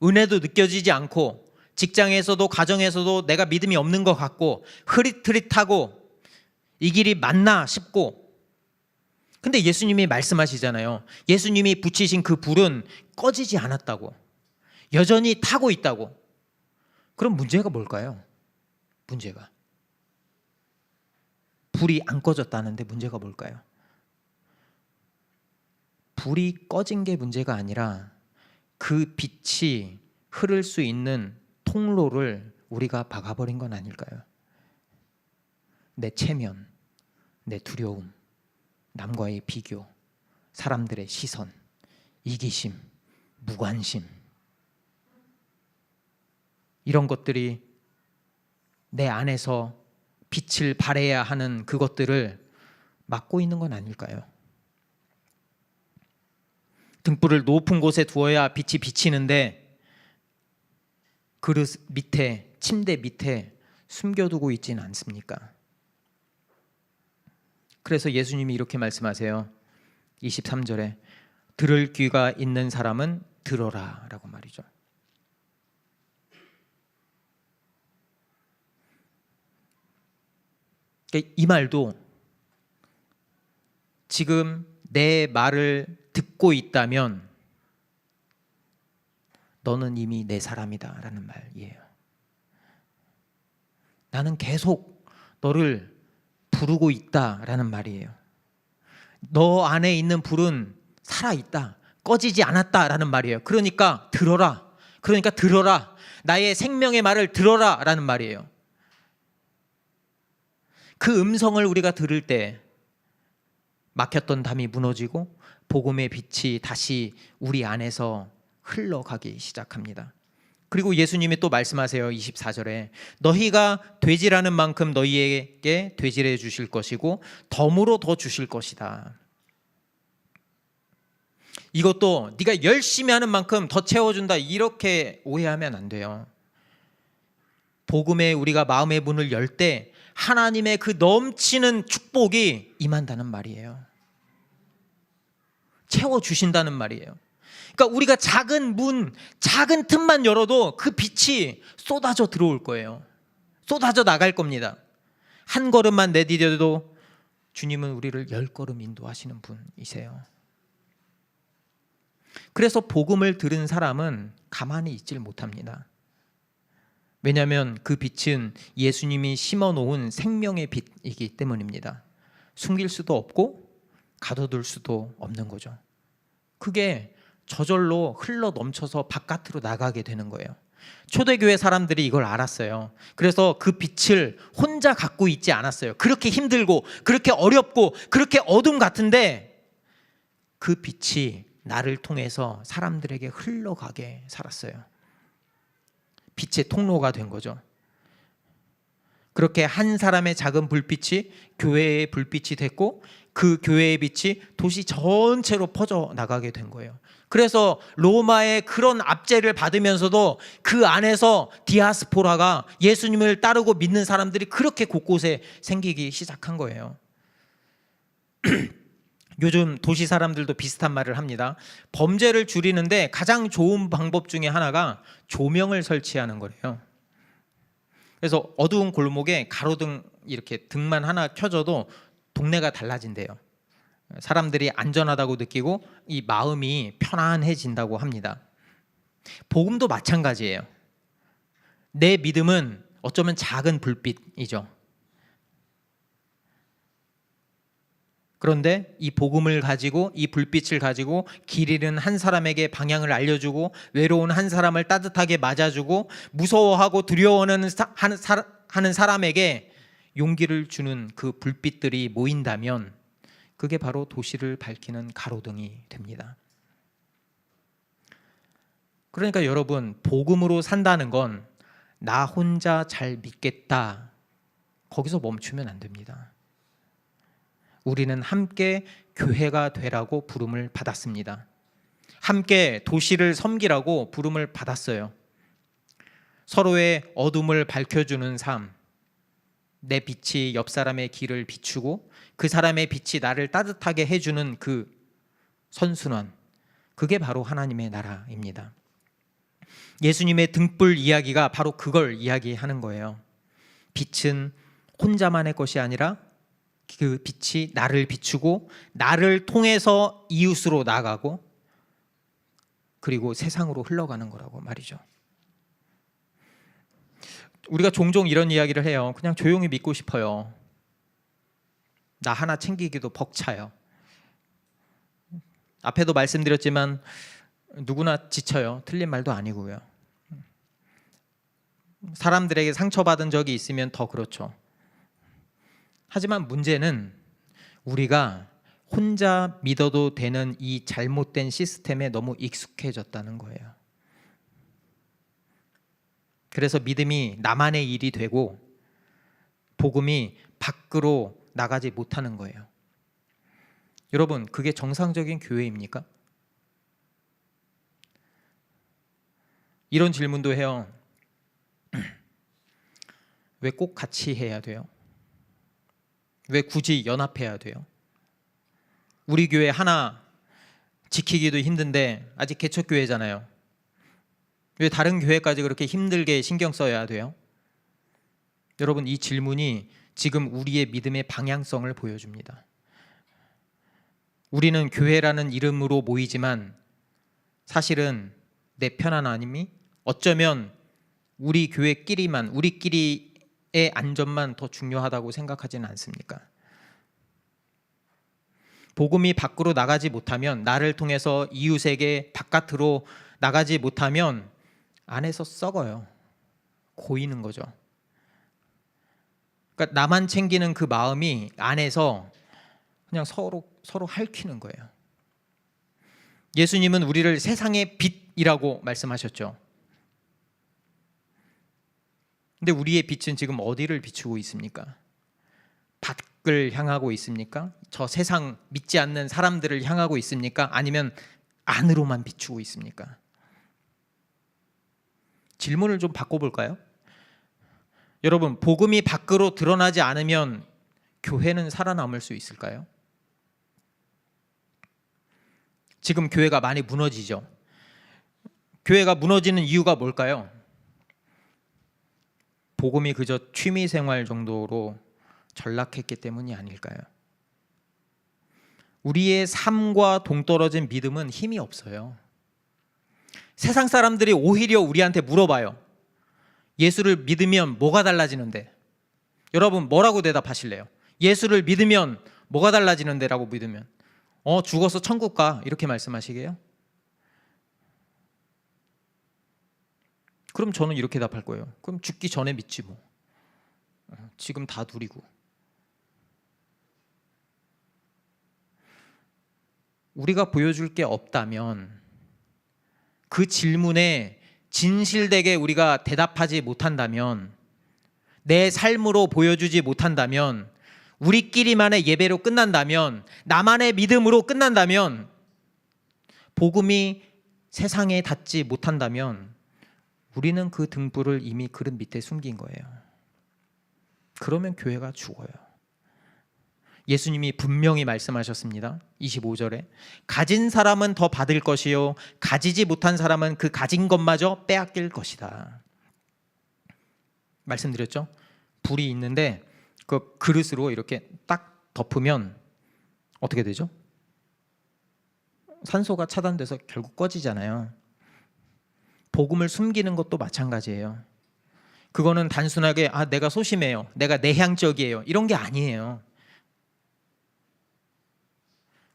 은혜도 느껴지지 않고 직장에서도 가정에서도 내가 믿음이 없는 것 같고 흐릿흐릿하고 이 길이 맞나 싶고, 근데 예수님이 말씀하시잖아요. 예수님이 붙이신 그 불은 꺼지지 않았다고, 여전히 타고 있다고. 그럼 문제가 뭘까요? 문제가 불이 안 꺼졌다는데 문제가 뭘까요? 불이 꺼진 게 문제가 아니라 그 빛이 흐를 수 있는 통로를 우리가 막아버린 건 아닐까요? 내 체면, 내 두려움, 남과의 비교, 사람들의 시선, 이기심, 무관심, 이런 것들이 내 안에서 빛을 발해야 하는 그것들을 막고 있는 건 아닐까요? 등불을 높은 곳에 두어야 빛이 비치는데 그릇 밑에, 침대 밑에 숨겨두고 있지는 않습니까? 그래서 예수님이 이렇게 말씀하세요. 23절에 들을 귀가 있는 사람은 들어라 라고 말이죠. 이 말도 지금 내 말을 듣고 있다면 너는 이미 내 사람이다 라는 말이에요. 나는 계속 너를 부르고 있다 라는 말이에요. 너 안에 있는 불은 살아있다, 꺼지지 않았다 라는 말이에요. 그러니까 들어라, 나의 생명의 말을 들어라 라는 말이에요. 그 음성을 우리가 들을 때 막혔던 담이 무너지고 복음의 빛이 다시 우리 안에서 흘러가기 시작합니다. 그리고 예수님이 또 말씀하세요. 24절에 너희가 되질하는 만큼 너희에게 되질해 주실 것이고 덤으로 더 주실 것이다. 이것도 네가 열심히 하는 만큼 더 채워준다, 이렇게 오해하면 안 돼요. 복음에 우리가 마음의 문을 열 때 하나님의 그 넘치는 축복이 임한다는 말이에요. 채워주신다는 말이에요. 그러니까 우리가 작은 문, 작은 틈만 열어도 그 빛이 쏟아져 들어올 거예요. 쏟아져 나갈 겁니다. 한 걸음만 내디뎌도 주님은 우리를 10걸음 인도하시는 분이세요. 그래서 복음을 들은 사람은 가만히 있질 못합니다. 왜냐하면 그 빛은 예수님이 심어놓은 생명의 빛이기 때문입니다. 숨길 수도 없고 가둬둘 수도 없는 거죠. 그게 저절로 흘러 넘쳐서 바깥으로 나가게 되는 거예요. 초대교회 사람들이 이걸 알았어요. 그래서 그 빛을 혼자 갖고 있지 않았어요. 그렇게 힘들고 그렇게 어렵고 그렇게 어둠 같은데 그 빛이 나를 통해서 사람들에게 흘러가게 살았어요. 빛의 통로가 된 거죠. 그렇게 한 사람의 작은 불빛이 교회의 불빛이 됐고 그 교회의 빛이 도시 전체로 퍼져 나가게 된 거예요. 그래서 로마의 그런 압제를 받으면서도 그 안에서 디아스포라가 예수님을 따르고 믿는 사람들이 그렇게 곳곳에 생기기 시작한 거예요. 요즘 도시 사람들도 비슷한 말을 합니다. 범죄를 줄이는데 가장 좋은 방법 중에 하나가 조명을 설치하는 거래요. 그래서 어두운 골목에 가로등 이렇게 등만 하나 켜져도 동네가 달라진대요. 사람들이 안전하다고 느끼고 이 마음이 편안해진다고 합니다. 복음도 마찬가지예요. 내 믿음은 어쩌면 작은 불빛이죠. 그런데 이 복음을 가지고, 이 불빛을 가지고 길 잃은 한 사람에게 방향을 알려주고 외로운 한 사람을 따뜻하게 맞아주고 무서워하고 두려워하는 하는 사람에게 용기를 주는 그 불빛들이 모인다면 그게 바로 도시를 밝히는 가로등이 됩니다. 그러니까 여러분, 복음으로 산다는 건 나 혼자 잘 믿겠다, 거기서 멈추면 안 됩니다. 우리는 함께 교회가 되라고 부름을 받았습니다. 함께 도시를 섬기라고 부름을 받았어요. 서로의 어둠을 밝혀주는 삶, 내 빛이 옆 사람의 길을 비추고 그 사람의 빛이 나를 따뜻하게 해주는 그 선순환, 그게 바로 하나님의 나라입니다. 예수님의 등불 이야기가 바로 그걸 이야기하는 거예요. 빛은 혼자만의 것이 아니라 그 빛이 나를 비추고 나를 통해서 이웃으로 나가고 그리고 세상으로 흘러가는 거라고 말이죠. 우리가 종종 이런 이야기를 해요. 그냥 조용히 믿고 싶어요. 나 하나 챙기기도 벅차요. 앞에도 말씀드렸지만 누구나 지쳐요. 틀린 말도 아니고요. 사람들에게 상처받은 적이 있으면 더 그렇죠. 하지만 문제는 우리가 혼자 믿어도 되는 이 잘못된 시스템에 너무 익숙해졌다는 거예요. 그래서 믿음이 나만의 일이 되고 복음이 밖으로 나가지 못하는 거예요. 여러분, 그게 정상적인 교회입니까? 이런 질문도 해요. 왜 꼭 같이 해야 돼요? 왜 굳이 연합해야 돼요? 우리 교회 하나 지키기도 힘든데 아직 개척교회잖아요. 왜 다른 교회까지 그렇게 힘들게 신경 써야 돼요? 여러분, 이 질문이 지금 우리의 믿음의 방향성을 보여줍니다. 우리는 교회라는 이름으로 모이지만 사실은 내 편안함이 어쩌면 우리 교회끼리만, 우리끼리의 안전만 더 중요하다고 생각하지는 않습니까? 복음이 밖으로 나가지 못하면, 나를 통해서 이웃에게 바깥으로 나가지 못하면 안에서 썩어요. 고이는 거죠. 그러니까 나만 챙기는 그 마음이 안에서 그냥 서로 핥히는 거예요. 예수님은 우리를 세상의 빛이라고 말씀하셨죠. 근데 우리의 빛은 지금 어디를 비추고 있습니까? 밖을 향하고 있습니까? 저 세상 믿지 않는 사람들을 향하고 있습니까? 아니면 안으로만 비추고 있습니까? 질문을 좀 바꿔볼까요? 여러분, 복음이 밖으로 드러나지 않으면 교회는 살아남을 수 있을까요? 지금 교회가 많이 무너지죠. 교회가 무너지는 이유가 뭘까요? 복음이 그저 취미생활 정도로 전락했기 때문이 아닐까요? 우리의 삶과 동떨어진 믿음은 힘이 없어요. 세상 사람들이 오히려 우리한테 물어봐요. 예수를 믿으면 뭐가 달라지는데? 여러분, 뭐라고 대답하실래요? 예수를 믿으면 뭐가 달라지는데? 라고 믿으면 죽어서 천국 가, 이렇게 말씀하시게요? 그럼 저는 이렇게 답할 거예요. 그럼 죽기 전에 믿지 뭐. 지금 다 누리고. 우리가 보여줄 게 없다면, 그 질문에 진실되게 우리가 대답하지 못한다면, 내 삶으로 보여주지 못한다면, 우리끼리만의 예배로 끝난다면, 나만의 믿음으로 끝난다면, 복음이 세상에 닿지 못한다면 우리는 그 등불을 이미 그릇 밑에 숨긴 거예요. 그러면 교회가 죽어요. 예수님이 분명히 말씀하셨습니다. 25절에 가진 사람은 더 받을 것이요 가지지 못한 사람은 그 가진 것마저 빼앗길 것이다. 말씀드렸죠? 불이 있는데 그 그릇으로 이렇게 딱 덮으면 어떻게 되죠? 산소가 차단돼서 결국 꺼지잖아요. 복음을 숨기는 것도 마찬가지예요. 그거는 단순하게 내가 소심해요, 내가 내향적이에요, 이런 게 아니에요.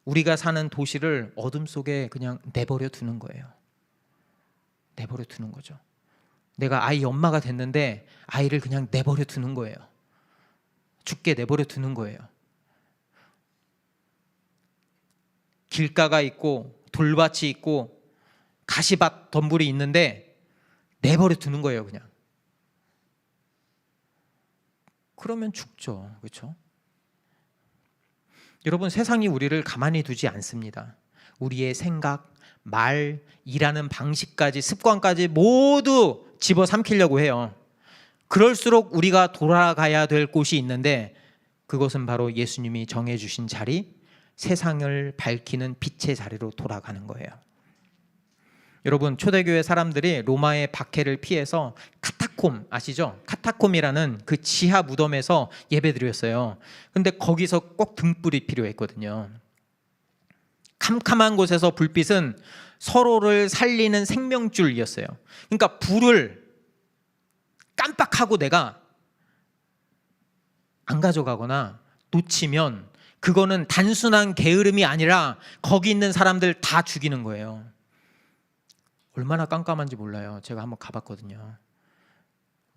우리가 사는 도시를 어둠 속에 그냥 내버려 두는 거예요. 내버려 두는 거죠. 내가 아이 엄마가 됐는데 아이를 그냥 내버려 두는 거예요. 죽게 내버려 두는 거예요. 길가가 있고 돌밭이 있고 가시밭 덤불이 있는데 내버려 두는 거예요, 그냥. 그러면 죽죠. 그렇죠? 여러분, 세상이 우리를 가만히 두지 않습니다. 우리의 생각, 말, 일하는 방식까지, 습관까지 모두 집어삼키려고 해요. 그럴수록 우리가 돌아가야 될 곳이 있는데, 그것은 바로 예수님이 정해주신 자리, 세상을 밝히는 빛의 자리로 돌아가는 거예요. 여러분, 초대교회 사람들이 로마의 박해를 피해서 카타콤 아시죠? 카타콤이라는 그 지하 무덤에서 예배드렸어요. 근데 거기서 꼭 등불이 필요했거든요. 캄캄한 곳에서 불빛은 서로를 살리는 생명줄이었어요. 그러니까 불을 깜빡하고 내가 안 가져가거나 놓치면 그거는 단순한 게으름이 아니라 거기 있는 사람들 다 죽이는 거예요. 얼마나 깜깜한지 몰라요. 제가 한번 가봤거든요.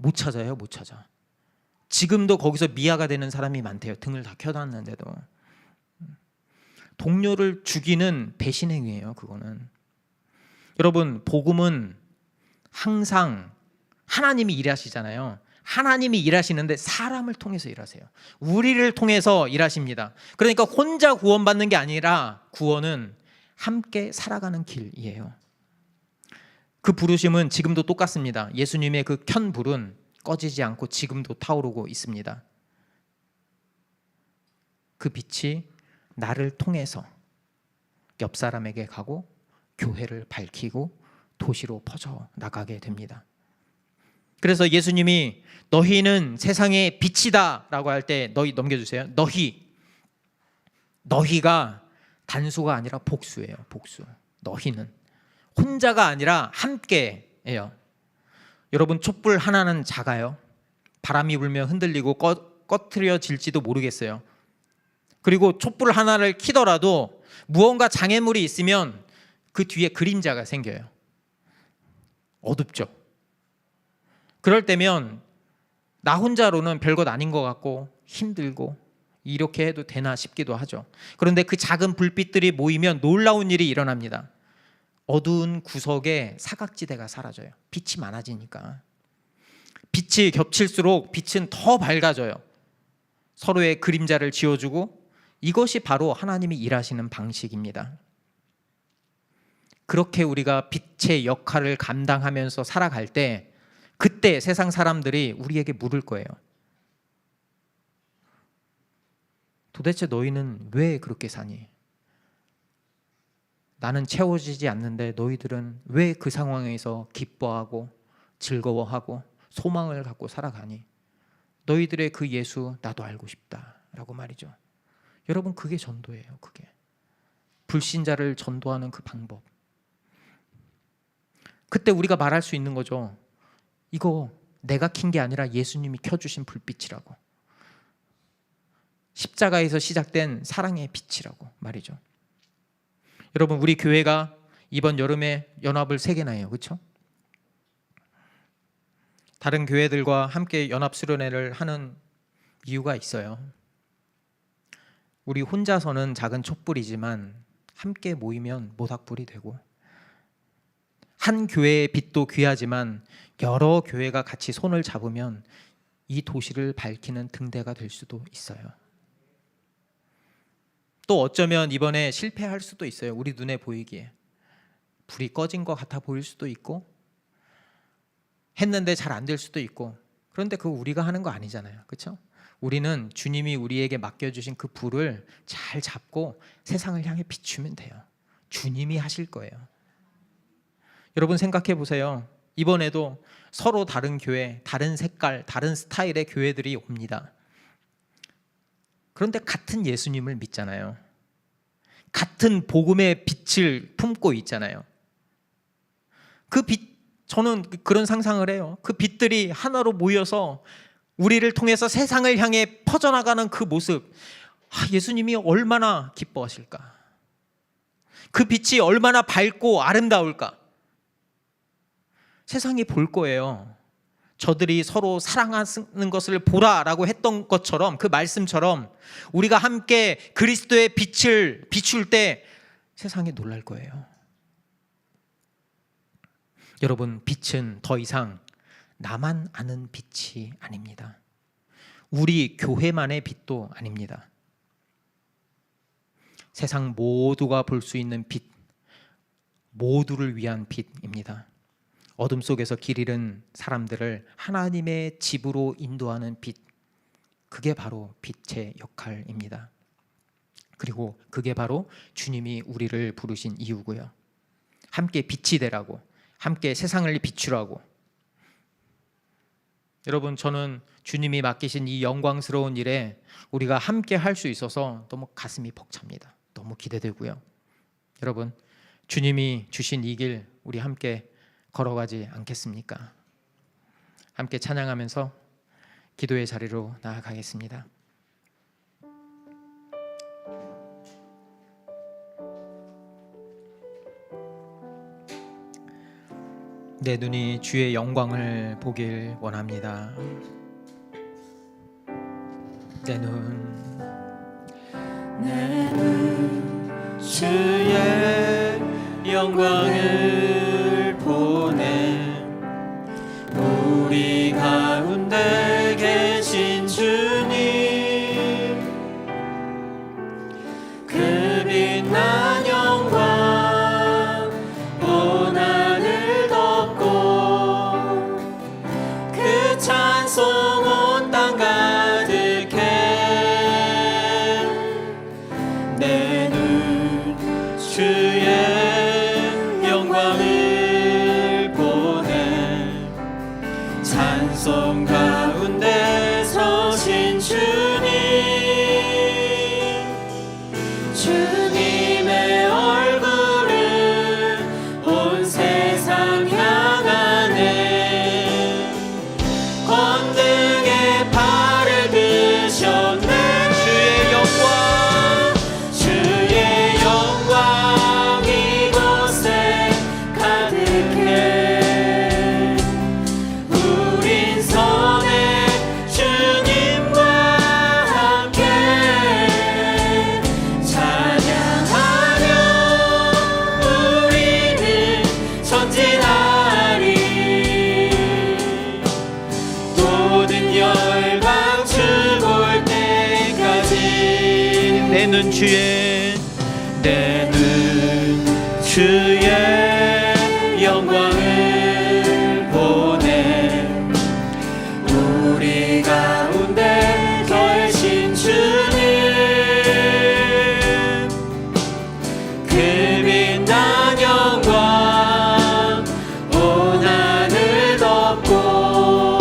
못 찾아요. 못 찾아. 지금도 거기서 미아가 되는 사람이 많대요. 등을 다 켜놨는데도. 동료를 죽이는 배신 행위예요. 그거는. 여러분, 복음은 항상 하나님이 일하시잖아요. 하나님이 일하시는데 사람을 통해서 일하세요. 우리를 통해서 일하십니다. 그러니까 혼자 구원받는 게 아니라 구원은 함께 살아가는 길이에요. 그 부르심은 지금도 똑같습니다. 예수님의 그 켠 불은 꺼지지 않고 지금도 타오르고 있습니다. 그 빛이 나를 통해서 옆 사람에게 가고 교회를 밝히고 도시로 퍼져 나가게 됩니다. 그래서 예수님이 너희는 세상의 빛이다 라고 할 때 너희 넘겨주세요. 너희가 단수가 아니라 복수예요. 복수. 너희는 혼자가 아니라 함께예요. 여러분, 촛불 하나는 작아요. 바람이 불면 흔들리고 꺼트려질지도 모르겠어요. 그리고 촛불 하나를 켜더라도 무언가 장애물이 있으면 그 뒤에 그림자가 생겨요. 어둡죠. 그럴 때면 나 혼자로는 별것 아닌 것 같고 힘들고 이렇게 해도 되나 싶기도 하죠. 그런데 그 작은 불빛들이 모이면 놀라운 일이 일어납니다. 어두운 구석에 사각지대가 사라져요. 빛이 많아지니까. 빛이 겹칠수록 빛은 더 밝아져요. 서로의 그림자를 지워주고, 이것이 바로 하나님이 일하시는 방식입니다. 그렇게 우리가 빛의 역할을 감당하면서 살아갈 때, 그때 세상 사람들이 우리에게 물을 거예요. 도대체 너희는 왜 그렇게 사니? 나는 채워지지 않는데 너희들은 왜 그 상황에서 기뻐하고 즐거워하고 소망을 갖고 살아가니? 너희들의 그 예수 나도 알고 싶다라고 말이죠. 여러분, 그게 전도예요. 그게 불신자를 전도하는 그 방법. 그때 우리가 말할 수 있는 거죠. 이거 내가 킨 게 아니라 예수님이 켜주신 불빛이라고. 십자가에서 시작된 사랑의 빛이라고 말이죠. 여러분, 우리 교회가 이번 여름에 연합을 3개나 해요. 그렇죠? 다른 교회들과 함께 연합 수련회를 하는 이유가 있어요. 우리 혼자서는 작은 촛불이지만 함께 모이면 모닥불이 되고, 한 교회의 빛도 귀하지만 여러 교회가 같이 손을 잡으면 이 도시를 밝히는 등대가 될 수도 있어요. 또 어쩌면 이번에 실패할 수도 있어요. 우리 눈에 보이기에 불이 꺼진 것 같아 보일 수도 있고, 했는데 잘 안 될 수도 있고. 그런데 그거 우리가 하는 거 아니잖아요. 그렇죠? 우리는 주님이 우리에게 맡겨주신 그 불을 잘 잡고 세상을 향해 비추면 돼요. 주님이 하실 거예요. 여러분, 생각해 보세요. 이번에도 서로 다른 교회, 다른 색깔, 다른 스타일의 교회들이 옵니다. 그런데 같은 예수님을 믿잖아요. 같은 복음의 빛을 품고 있잖아요. 그 빛, 저는 그런 상상을 해요. 그 빛들이 하나로 모여서 우리를 통해서 세상을 향해 퍼져나가는 그 모습, 예수님이 얼마나 기뻐하실까? 그 빛이 얼마나 밝고 아름다울까? 세상이 볼 거예요. 저들이 서로 사랑하는 것을 보라라고 했던 것처럼, 그 말씀처럼 우리가 함께 그리스도의 빛을 비출 때 세상이 놀랄 거예요. 여러분, 빛은 더 이상 나만 아는 빛이 아닙니다. 우리 교회만의 빛도 아닙니다. 세상 모두가 볼 수 있는 빛, 모두를 위한 빛입니다. 어둠 속에서 길 잃은 사람들을 하나님의 집으로 인도하는 빛, 그게 바로 빛의 역할입니다. 그리고 그게 바로 주님이 우리를 부르신 이유고요. 함께 빛이 되라고, 함께 세상을 비추라고. 여러분, 저는 주님이 맡기신 이 영광스러운 일에 우리가 함께 할 수 있어서 너무 가슴이 벅찹니다. 너무 기대되고요. 여러분, 주님이 주신 이 길 우리 함께 걸어가지 않겠습니까? 함께 찬양하면서 기도의 자리로 나아가겠습니다. 내 눈이 주의 영광을 보길 원합니다. 내 눈 주의 영광을 보네. 우리 가운데 계신 주님, 그 빛난 영광 온 하늘 덮고 그 찬송 온 땅 가득해. 내 눈 주의 영광을 보네. 찬송 가운데 서신 주님, 주님의 얼굴을 온 세상 향하네. 권능의 발을 드셨네. 주의 영광 이곳에 가득해. 우린 선의 주님과 함께 찬양하며 우리는 전진하리. 모든 열방 주 볼 때까지. 내 눈 주의 영광을 보네. 우리 가운데 계신 주님, 그 빛난 영광 온 하늘 덮고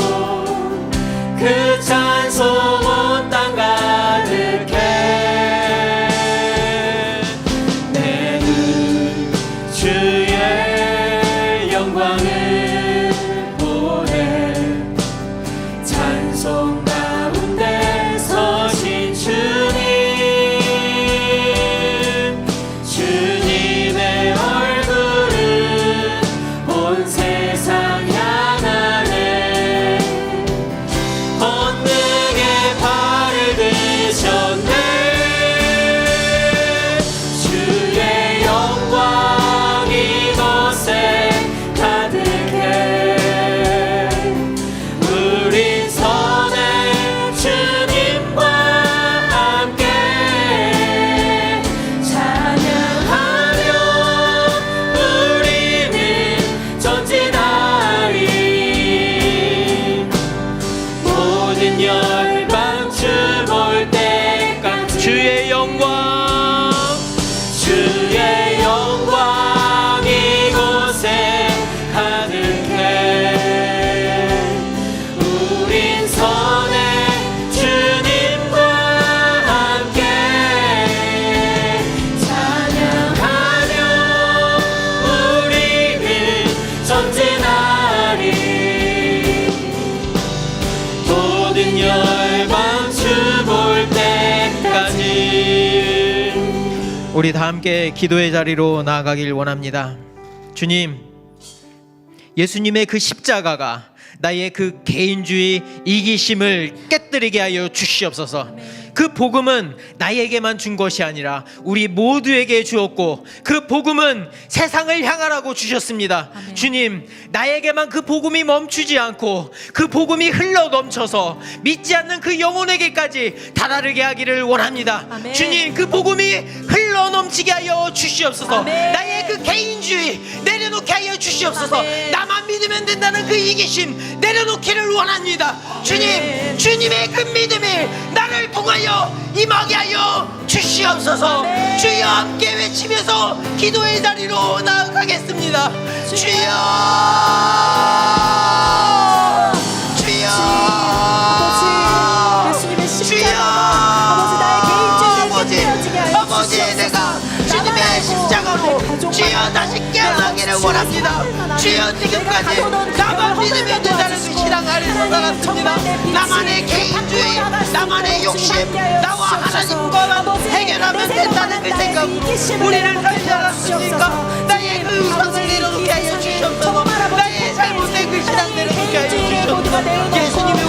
그 찬송 온 땅 가득해. 내 눈 주의 영광을 보네. 찬송 가운데 서신 주님, 주님의 얼굴은 온 세상 향하네. 권능의 발을 드셨네. 주의 영광 이곳에 가득해. 우린 선의 주님과 함께 찬양하며 우리는 전진하리. 모든 열방 주 볼 때까지. 주의 영광 이곳에 가득해. 우린 선의 주님과 함께 찬양하며 우리는 전진하리. 모든 열방 주 볼 때까지. 우리 다 함께 기도의 자리로 나아가길 원합니다. 주님, 예수님의 그 십자가가 나의 그 개인주의 이기심을 깨뜨리게 하여 주시옵소서. 그 복음은 나에게만 준 것이 아니라 우리 모두에게 주었고, 그 복음은 세상을 향하라고 주셨습니다. 아멘. 주님, 나에게만 그 복음이 멈추지 않고 그 복음이 흘러 넘쳐서 믿지 않는 그 영혼에게까지 다다르게 하기를 원합니다. 아멘. 주님, 그 복음이 흘러 넘치게 하여 주시옵소서. 아멘. 나의 그 개인주의 내려놓게 하여 주시옵소서. 아멘. 나만 믿으면 된다는 그 이기심 내려놓기를 원합니다. 주님, 아멘. 주님의 그 믿음이 나를 통하여 임하게 하여 주시옵소서. 아멘. 주여, 함께 외치면서 기도의 자리로 나아가겠습니다. 주여, 주여, 아버지, 예수님의 십자가가 아버지 나의 개인주의를 깨뜨려지게 하여 아버지, 주시옵소서. 내가 주님의 십자가로 주여 다시 깨어나기를 원합니다. 주여, 지금까지 나만 믿으면 된다는 것이 신앙 아래서 살았습니다. 나만의 개인주의, 나만의 욕심, 나와 하나님과만 해결하면 된다는 그 생각, 우리를 살지 않았습니까? 나의 그 우상을 내려놓게 하여 주시옵소서. 나의 잘못된 그 신앙 내려놓게 하여 주시옵소서. 예수님이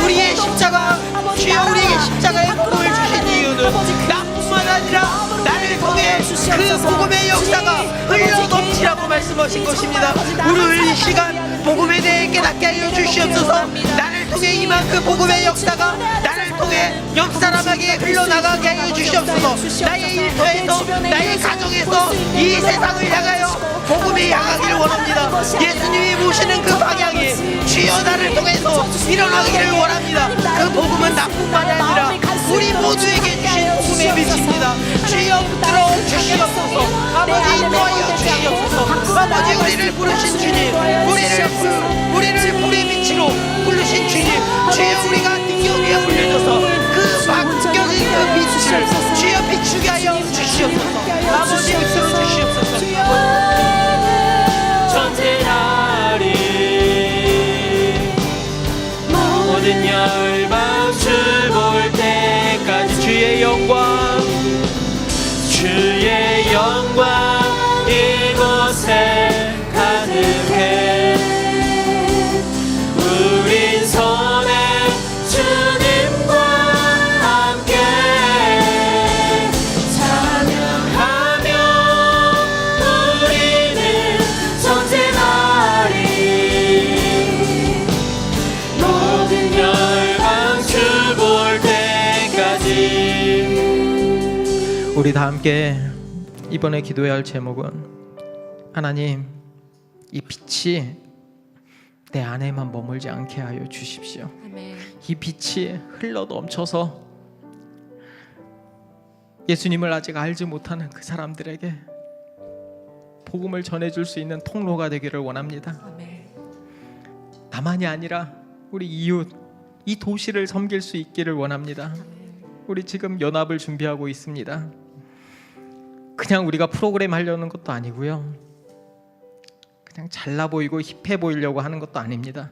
우리의 십자가, 주여 우리에게 십자가의 복음을 주신 이유는 나뿐만 아니라 나를 통해 그 복음의 역사가 흘러 넘치라고 말씀하신 것입니다. 우리 이 시간 복음에 대해 깨닫게 하여 주시옵소서. 나를 통해 임한 그 복음의 역사가 나를 통해 옆 사람에게 흘러나가게 하여 주시옵소서. 나의 일터에서, 나의 가정에서 이 세상을 향하여 복음이 향하기를 원합니다. 예수님이 모시는 그 방향이 주여 나를 통해서 일어나기를 원합니다. 그 복음은 나뿐만 아니라 우리 모두에게 주신 복음의 빛입니다. 주여 붙들어 주시옵소서. 아버지 인도하여 주시옵소서. 아버지 우리를 부르신 주님, 우리를 불의 빛으로 부르신 주님, 주여 우리가 등경 위에 올려져서 그 막경의 그 빛을 주여 비추게 하여 주시옵소서. 아버지 붙들어 주시옵소서. 전쟁하리 모든 열방 주 볼 때까지 주의 영광 이곳에 가득해 우린 손에 주님과 함께 찬양하며 우리는 전쟁하리 모든 열방 주 볼 때까지. 우리 다 함께 이번에 기도해야 할 제목은 하나님, 이 빛이 내 안에만 머물지 않게 하여 주십시오. 이 빛이 흘러 넘쳐서 예수님을 아직 알지 못하는 그 사람들에게 복음을 전해줄 수 있는 통로가 되기를 원합니다. 나만이 아니라 우리 이웃, 이 도시를 섬길 수 있기를 원합니다. 우리 지금 연합을 준비하고 있습니다. 그냥 우리가 프로그램 하려는 것도 아니고요, 그냥 잘나 보이고 힙해 보이려고 하는 것도 아닙니다.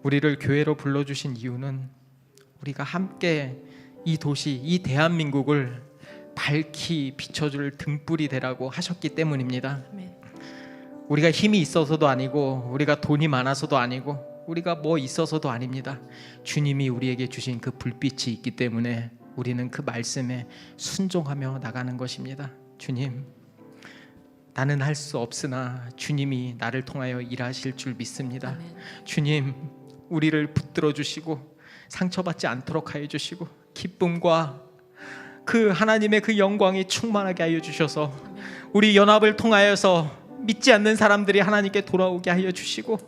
우리를 교회로 불러주신 이유는 우리가 함께 이 도시, 이 대한민국을 밝히 비춰줄 등불이 되라고 하셨기 때문입니다. 우리가 힘이 있어서도 아니고, 우리가 돈이 많아서도 아니고, 우리가 뭐 있어서도 아닙니다. 주님이 우리에게 주신 그 불빛이 있기 때문에 우리는 그 말씀에 순종하며 나가는 것입니다. 주님, 나는 할 수 없으나 주님이 나를 통하여 일하실 줄 믿습니다. 아멘. 주님, 우리를 붙들어 주시고 상처받지 않도록 하여 주시고 기쁨과 그 하나님의 그 영광이 충만하게 하여 주셔서 우리 연합을 통하여서 믿지 않는 사람들이 하나님께 돌아오게 하여 주시고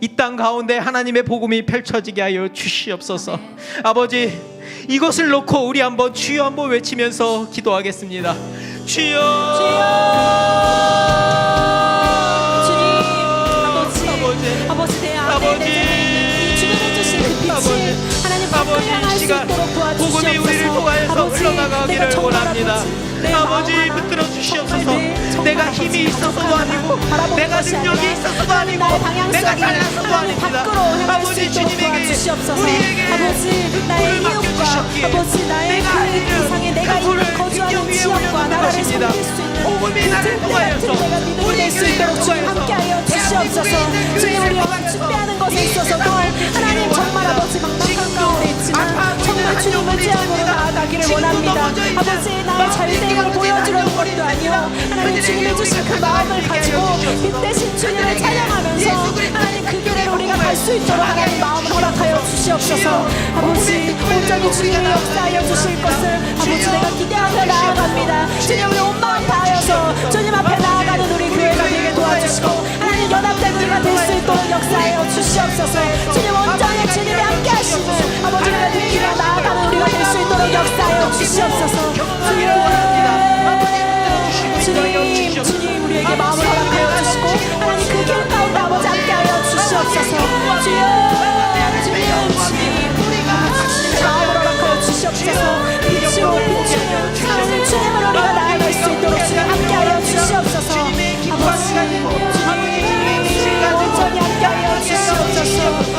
이 땅 가운데 하나님의 복음이 펼쳐지게 하여 주시옵소서. 아멘. 아버지, 이것을 놓고 우리 한번 주여 한번 외치면서 기도하겠습니다. 주여, 아버지 내 안에 주님이 주신 그 빛이 하나님 밖을 향할 수 있도록 도와주시옵소서. 복음이 우리를 통하여서 흘러나가기를 원합니다. 아버지 붙들어 주시옵소서. 내가 힘이 있어서도 아니고, 내가 능력이 있어서도 아니고, 내가 잘나서도 아닙니다. 아버지, 주님에게 우리에게 나의 이웃과 아버지 나의 그 이상에 내가 거주하는 지역과 나라를 섬길 수 있는 복음이 나를 통하여서 우리 수 있도록 주님 함께하여 주시옵소서. 주님, 우리가 준비하는 것에 있어서도 하나님 정말 아버지 막막한 가운데 있지만 정말 주님을 제안으로 나아가기를 원합니다. 아버지, 나의 잘됨을 보여주려는 것도 아니요, 하나님 주님이 주신 그 마음을 가지고 빛 대신 주님을 찬양하면서 하나님 그 길을 우리가 갈 수 있도록 하나님 마음을 허락하여 주시옵소서. 아버지, 온전히 주님이 역사하여 주실 것을 아버지 내가 기대하며 나아갑니다. 주님, 우리 온 마음 다하여서 주님 앞에 나아가는 우리 교회가 되게 도와주시고 하나님 연합된 우리가 될 수 있도록 역사하여 주시옵소서. 주님, 온전히 주님이 함께 하시고 아버지가 느끼며 나아가는 우리가 될 수 있도록 역사하여 주시옵소서. 주님, 우리에게 마음을 허락하여 주시고 하나님 그 길 가운데 아버지 함께하여 주시옵소서. 주여, 마음을 허락하여 주시옵소서. 빛으로 비추는 하나님 주님을 우리가 나아갈 수 있도록 주님 함께하여 주시옵소서. 아버지, 주님 온전히 함께하여 주시옵소서.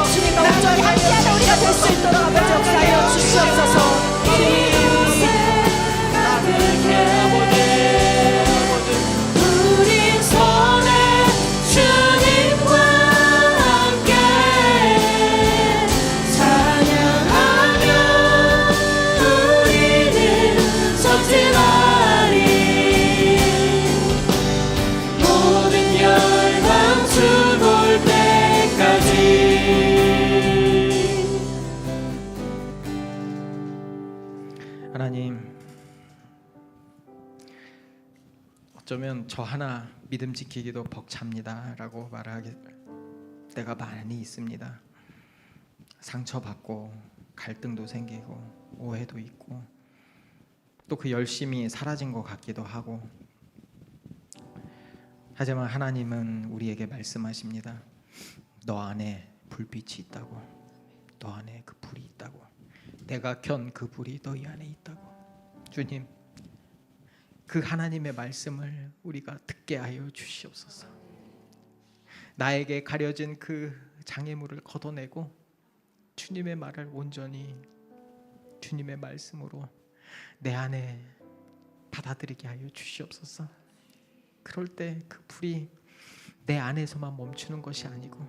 어쩌면 저 하나 믿음 지키기도 벅찹니다라고 말하게 때가 많이 있습니다. 상처받고 갈등도 생기고 오해도 있고 또 그 열심이 사라진 것 같기도 하고, 하지만 하나님은 우리에게 말씀하십니다. 너 안에 불빛이 있다고, 너 안에 그 불이 있다고, 내가 켠 그 불이 너희 안에 있다고. 주님, 그 하나님의 말씀을 우리가 듣게 하여 주시옵소서. 나에게 가려진 그 장애물을 걷어내고 주님의 말을 온전히 주님의 말씀으로 내 안에 받아들이게 하여 주시옵소서. 그럴 때 그 불이 내 안에서만 멈추는 것이 아니고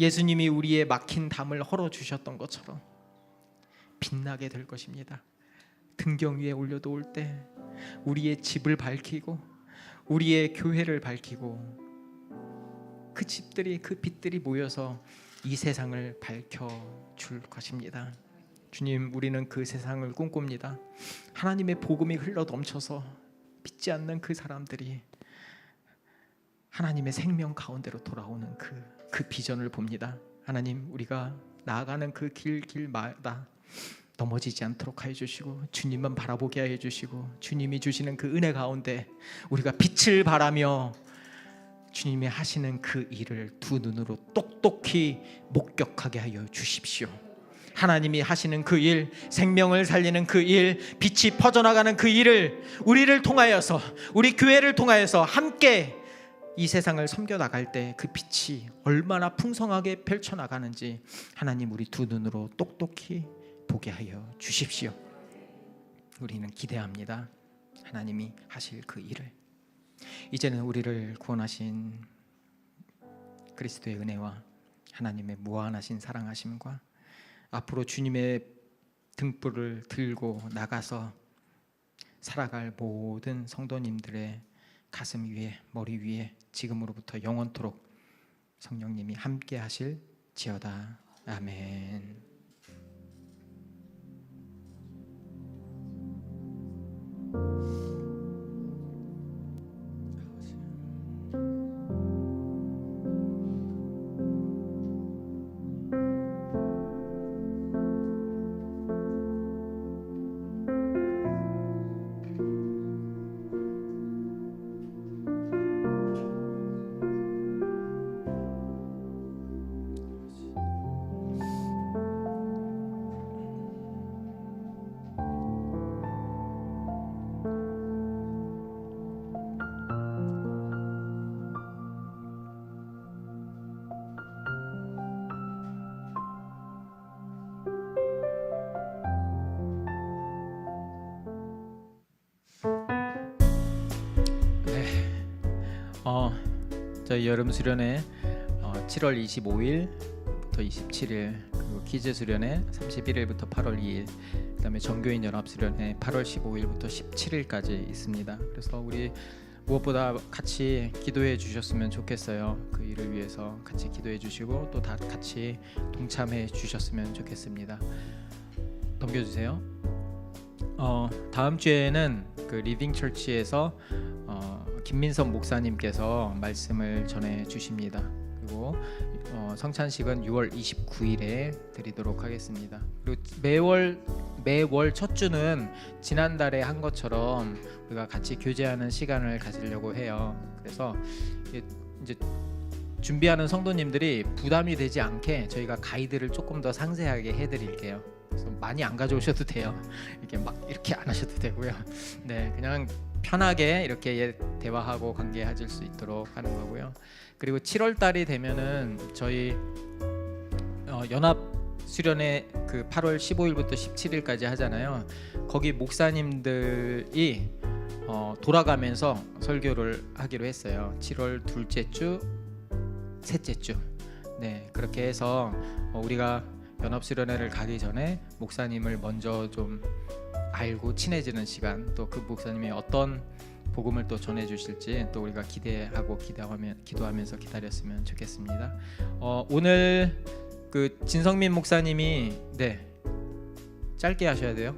예수님이 우리의 막힌 담을 헐어주셨던 것처럼 빛나게 될 것입니다. 등경 위에 올려놓을 때 우리의 집을 밝히고 우리의 교회를 밝히고 그 집들이, 그 빛들이 모여서 이 세상을 밝혀줄 것입니다. 주님, 우리는 그 세상을 꿈꿉니다. 하나님의 복음이 흘러 넘쳐서 믿지 않는 그 사람들이 하나님의 생명 가운데로 돌아오는 그 비전을 봅니다. 하나님, 우리가 나아가는 그 길마다 넘어지지 않도록 하여 주시고 주님만 바라보게 하여 주시고 주님이 주시는 그 은혜 가운데 우리가 빛을 발하며 주님이 하시는 그 일을 두 눈으로 똑똑히 목격하게 하여 주십시오. 하나님이 하시는 그 일, 생명을 살리는 그 일, 빛이 퍼져나가는 그 일을 우리를 통하여서, 우리 교회를 통하여서 함께 이 세상을 섬겨나갈 때 그 빛이 얼마나 풍성하게 펼쳐나가는지 하나님, 우리 두 눈으로 똑똑히 보게 하여 주십시오. 우리는 기대합니다. 하나님이 하실 그 일을. 이제는 우리를 구원하신 그리스도의 은혜와 하나님의 무한하신 사랑하심과 앞으로 주님의 등불을 들고 나가서 살아갈 모든 성도님들의 가슴 위에, 머리 위에 지금으로부터 영원토록 성령님이 함께 하실지어다. 아멘. 저희 여름 수련회 7월 25일부터 27일, 그리고 키즈 수련회 31일부터 8월 2일, 그다음에 전교인 연합 수련회 8월 15일부터 17일까지 있습니다. 그래서 우리 무엇보다 같이 기도해 주셨으면 좋겠어요. 그 일을 위해서 같이 기도해 주시고 또 다 같이 동참해 주셨으면 좋겠습니다. 넘겨주세요. 다음 주에는 그 리빙 처치에서 김민선 목사님께서 말씀을 전해 주십니다. 그리고 성찬식은 6월 29일에 드리도록 하겠습니다. 그리고 매월 첫 주는 지난달에 한 것처럼 우리가 같이 교제하는 시간을 가지려고 해요. 그래서 이제 준비하는 성도님들이 부담이 되지 않게 저희가 가이드를 조금 더 상세하게 해드릴게요. 그래서 많이 안 가져오셔도 돼요. 이렇게 막 이렇게 안 하셔도 되고요. 네, 그냥 편하게 이렇게 대화하고 관계하실 수 있도록 하는 거고요. 그리고 7월 달이 되면은 저희 연합 수련회 그 8월 15일부터 17일까지 하잖아요. 거기 목사님들이 돌아가면서 설교를 하기로 했어요. 7월 둘째 주, 셋째 주. 네, 그렇게 해서 우리가 연합 수련회를 가기 전에 목사님을 먼저 좀 알고 친해지는 시간, 또 그 목사님이 어떤 복음을 또 전해 주실지 또 우리가 기도하면서 기다렸으면 좋겠습니다. 오늘 그 진성민 목사님이 짧게 하셔야 돼요.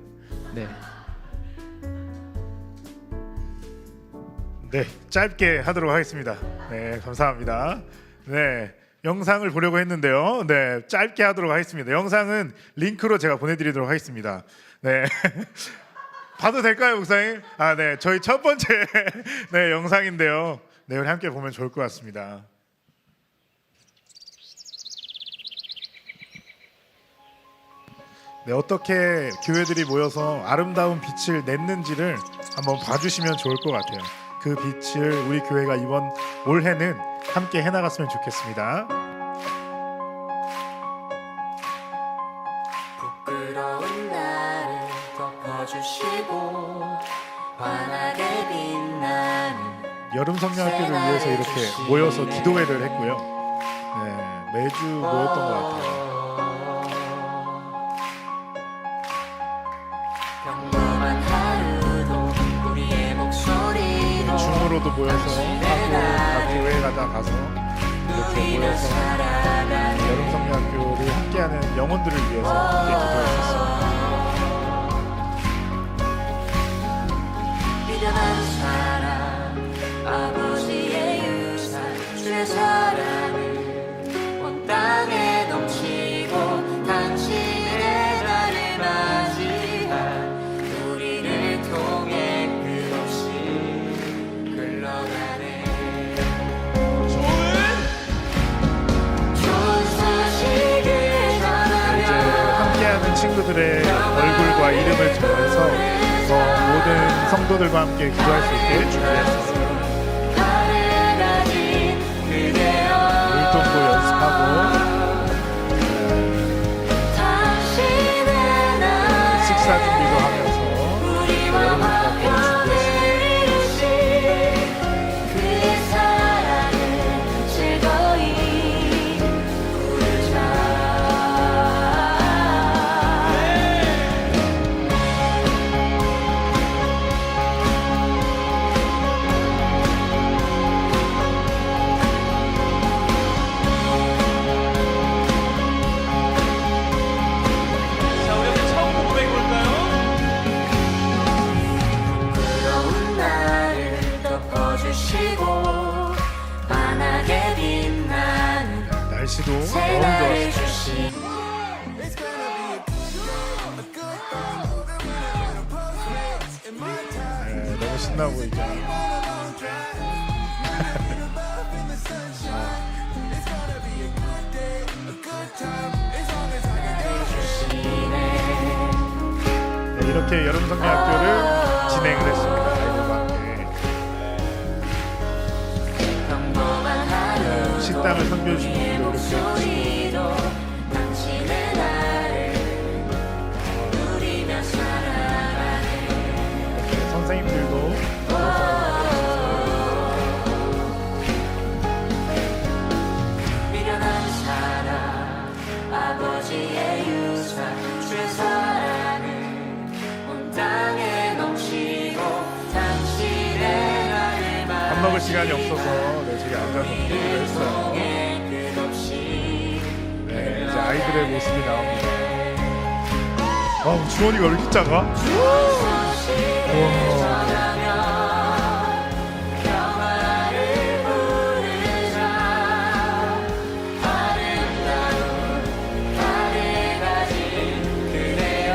네, 짧게 하도록 하겠습니다. 네, 감사합니다. 네, 영상을 보려고 했는데요. 네, 짧게 하도록 하겠습니다. 영상은 링크로 제가 보내드리도록 하겠습니다. 네, 봐도 될까요, 목사님? 아, 네, 저희 첫 번째 네 영상인데요. 네, 우리 함께 보면 좋을 것 같습니다. 네, 어떻게 교회들이 모여서 아름다운 빛을 냈는지를 한번 봐주시면 좋을 것 같아요. 그 빛을 우리 교회가 이번 올해는 함께 해나갔으면 좋겠습니다. 부끄러운 나를 덮어주시고 환하게 빛나는 여름 성령학교를 위해서 이렇게 모여서 기도회를 했고요. 네, 매주 모였던 것 같아요. 평범한 하루도 우리의 목소리로 줌으로도 모여서 하고 각 교회마다 가서 이렇게 모여서 여름 성령학교를 함께하는 영혼들을 위해서 함께 기도했습니다. 미련한 사랑 아버지의 유산 주의 사랑을 온 땅에 넘치고 당신의 나를 맞이한 우리를 통해 끝없이 흘러가네. 좋은 소식을 전하며 이제 함께하는 친구들의 얼굴과 이름을 정해서 모든 성도들과 함께 기도할 수 있게 준비했습니다. 율동도 연습하고 식사 준비도 하면서 여름 성령학교를 준비했습니다. 그의 사랑을 즐거이 부르자. 자, 우리 한번 처음 고백해 볼까요? 부끄러운 나를 덮어주시고 환하게 빛나는 날씨도 너무 새날을 좋았어요. 주시. 네, 너무 신나 보이죠. 네, 이렇게 여름 성령학교를 진행을 했습니다. 아이들과 함께 평범한 하루 식당을 선교해 주신 분도 이렇게 소리로 당신의 나를 누리며 살아가네. 이렇게 선생님들도 미련한 사랑 아버지의 유산 주의 사랑을 온 땅에 넘치고 당신의 나를 밥 먹을 시간이 없어서 네, 저기 앉아서 기도를 했어요. 끝없이 네, 이제 아이들의 모습이 나옵니다. 주원이가 왜 이렇게 작아? 우와. 전하며 평화를 부르자. 아름다운 나를 가진 그대여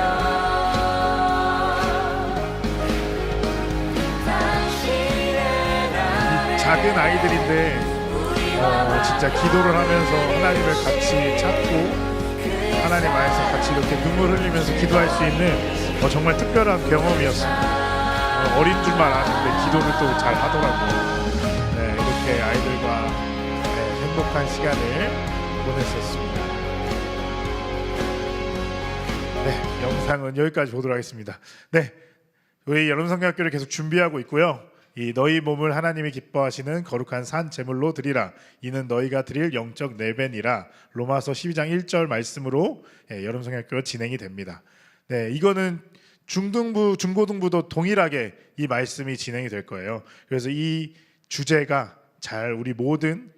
당신의 나를 작은 아이들인데 진짜 기도를 하면서 하나님을 같이 찾고 하나님 안에서 같이 이렇게 눈물 흘리면서 기도할 수 있는 정말 특별한 경험이었습니다. 어린 줄만 아는데 기도를 또 잘 하더라고요. 네, 이렇게 아이들과 행복한 시간을 보냈었습니다. 네, 영상은 여기까지 보도록 하겠습니다. 네, 저희 여름 성경학교를 계속 준비하고 있고요. 이 너희 몸을 하나님이 기뻐하시는 거룩한 산 제물로 드리라. 이는 너희가 드릴 영적 내벤이라. 로마서 12장 1절 말씀으로 여름 성경학교가 진행이 됩니다. 네, 이거는 중등부, 중고등부도 동일하게 이 말씀이 진행이 될 거예요. 그래서 이 주제가 잘 우리 모든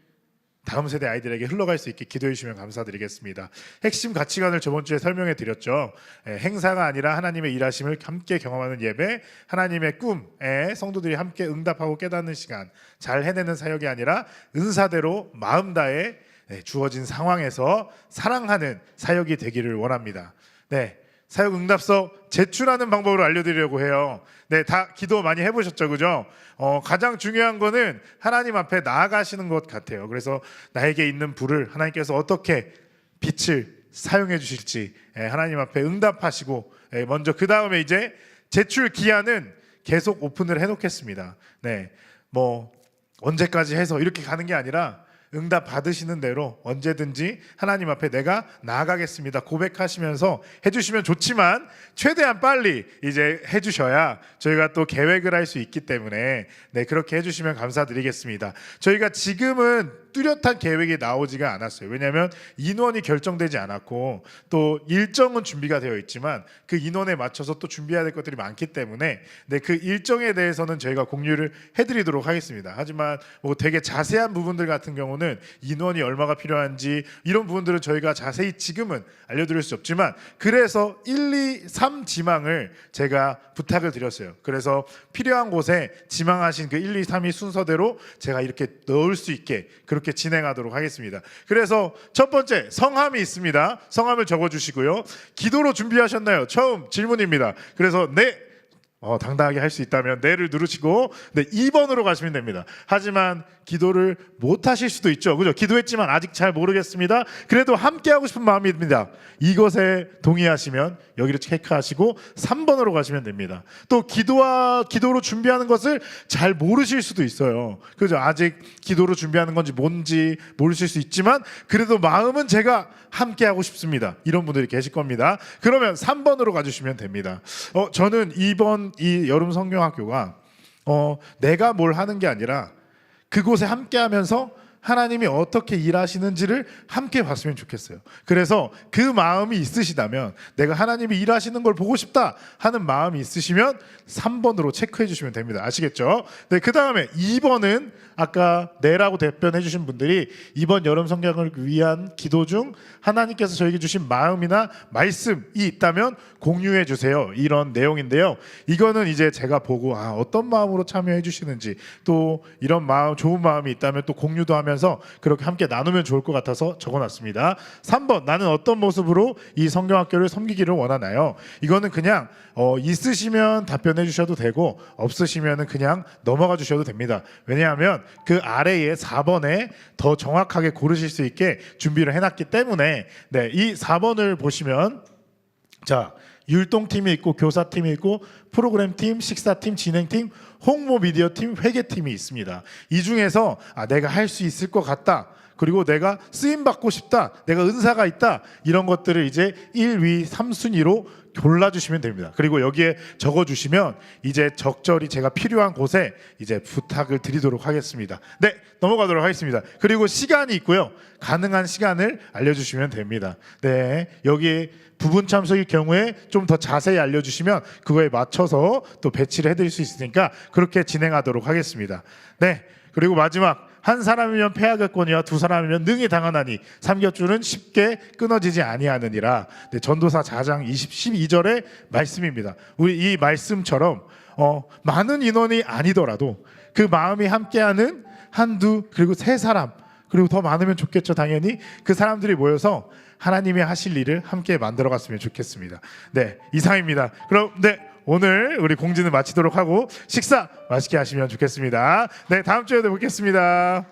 다음 세대 아이들에게 흘러갈 수 있게 기도해 주시면 감사드리겠습니다. 핵심 가치관을 저번 주에 설명해 드렸죠. 행사가 아니라 하나님의 일하심을 함께 경험하는 예배, 하나님의 꿈에 성도들이 함께 응답하고 깨닫는 시간, 잘 해내는 사역이 아니라 은사대로 마음 다해 주어진 상황에서 사랑하는 사역이 되기를 원합니다. 네, 사역 응답서 제출하는 방법을 알려드리려고 해요. 네, 다 기도 많이 해보셨죠, 그죠? 가장 중요한 거는 하나님 앞에 나아가시는 것 같아요. 그래서 나에게 있는 불을 하나님께서 어떻게 빛을 사용해 주실지 하나님 앞에 응답하시고 먼저 그 다음에 이제 제출 기한은 계속 오픈을 해놓겠습니다. 네, 뭐 언제까지 해서 이렇게 가는 게 아니라 응답 받으시는 대로 언제든지 하나님 앞에 내가 나아가겠습니다 고백하시면서 해주시면 좋지만 최대한 빨리 이제 해주셔야 저희가 또 계획을 할 수 있기 때문에 네, 그렇게 해주시면 감사드리겠습니다. 저희가 지금은 뚜렷한 계획이 나오지가 않았어요. 왜냐하면 인원이 결정되지 않았고 또 일정은 준비가 되어 있지만 그 인원에 맞춰서 또 준비해야 될 것들이 많기 때문에 네, 그 일정에 대해서는 저희가 공유를 해드리도록 하겠습니다. 하지만 뭐 되게 자세한 부분들 같은 경우는 인원이 얼마가 필요한지 이런 부분들은 저희가 자세히 지금은 알려드릴 수 없지만 그래서 1, 2, 3 지망을 제가 부탁을 드렸어요. 그래서 필요한 곳에 지망하신 그 1, 2, 3위 순서대로 제가 이렇게 넣을 수 있게 그렇게 진행하도록 하겠습니다. 그래서 첫 번째 성함이 있습니다. 성함을 적어주시고요. 기도로 준비하셨나요? 처음 질문입니다. 그래서 네, 당당하게 할 수 있다면 네를 누르시고 네, 2번으로 가시면 됩니다. 하지만 기도를 못 하실 수도 있죠. 그죠? 기도했지만 아직 잘 모르겠습니다. 그래도 함께 하고 싶은 마음입니다. 이것에 동의하시면 여기를 체크하시고 3번으로 가시면 됩니다. 또 기도로 준비하는 것을 잘 모르실 수도 있어요. 그죠? 아직 기도로 준비하는 건지 뭔지 모르실 수 있지만 그래도 마음은 제가 함께 하고 싶습니다. 이런 분들이 계실 겁니다. 그러면 3번으로 가주시면 됩니다. 저는 이번 이 여름 성경학교가 내가 뭘 하는 게 아니라 그곳에 함께 하면서 하나님이 어떻게 일하시는지를 함께 봤으면 좋겠어요. 그래서 그 마음이 있으시다면 내가 하나님이 일하시는 걸 보고 싶다 하는 마음이 있으시면 3번으로 체크해 주시면 됩니다. 아시겠죠? 네, 그 다음에 2번은 아까 네라고 답변해 주신 분들이 이번 여름 성경을 위한 기도 중 하나님께서 저에게 주신 마음이나 말씀이 있다면 공유해 주세요. 이런 내용인데요. 이거는 이제 제가 보고 어떤 마음으로 참여해 주시는지 또 이런 마음, 좋은 마음이 있다면 또 공유도 하면서 그렇게 함께 나누면 좋을 것 같아서 적어놨습니다. 3번, 나는 어떤 모습으로 이 성경학교를 섬기기를 원하나요? 이거는 그냥 있으시면 답변해 주셔도 되고 없으시면 그냥 넘어가 주셔도 됩니다. 왜냐하면 그 아래에 4번에 더 정확하게 고르실 수 있게 준비를 해놨기 때문에 네, 이 4번을 보시면 자, 율동팀이 있고 교사팀이 있고 프로그램팀, 식사팀, 진행팀, 홍보 미디어팀, 회계팀이 있습니다. 이 중에서 내가 할 수 있을 것 같다. 그리고 내가 쓰임받고 싶다. 내가 은사가 있다. 이런 것들을 이제 1, 2, 3순위로 골라주시면 됩니다. 그리고 여기에 적어주시면 이제 적절히 제가 필요한 곳에 이제 부탁을 드리도록 하겠습니다. 네, 넘어가도록 하겠습니다. 그리고 시간이 있고요. 가능한 시간을 알려주시면 됩니다. 네, 여기 부분 참석일 경우에 좀 더 자세히 알려주시면 그거에 맞춰서 또 배치를 해드릴 수 있으니까 그렇게 진행하도록 하겠습니다. 네, 그리고 마지막 한 사람이면 패하겠거니와 두 사람이면 능히 당하나니 삼겹줄은 쉽게 끊어지지 아니하느니라. 네, 전도서 4장 12절의 말씀입니다. 우리 이 말씀처럼 많은 인원이 아니더라도 그 마음이 함께하는 한두 그리고 세 사람 그리고 더 많으면 좋겠죠. 당연히 그 사람들이 모여서 하나님이 하실 일을 함께 만들어 갔으면 좋겠습니다. 네, 이상입니다. 그럼 네, 오늘 우리 공지는 마치도록 하고 식사 맛있게 하시면 좋겠습니다. 네, 다음 주에도 뵙겠습니다.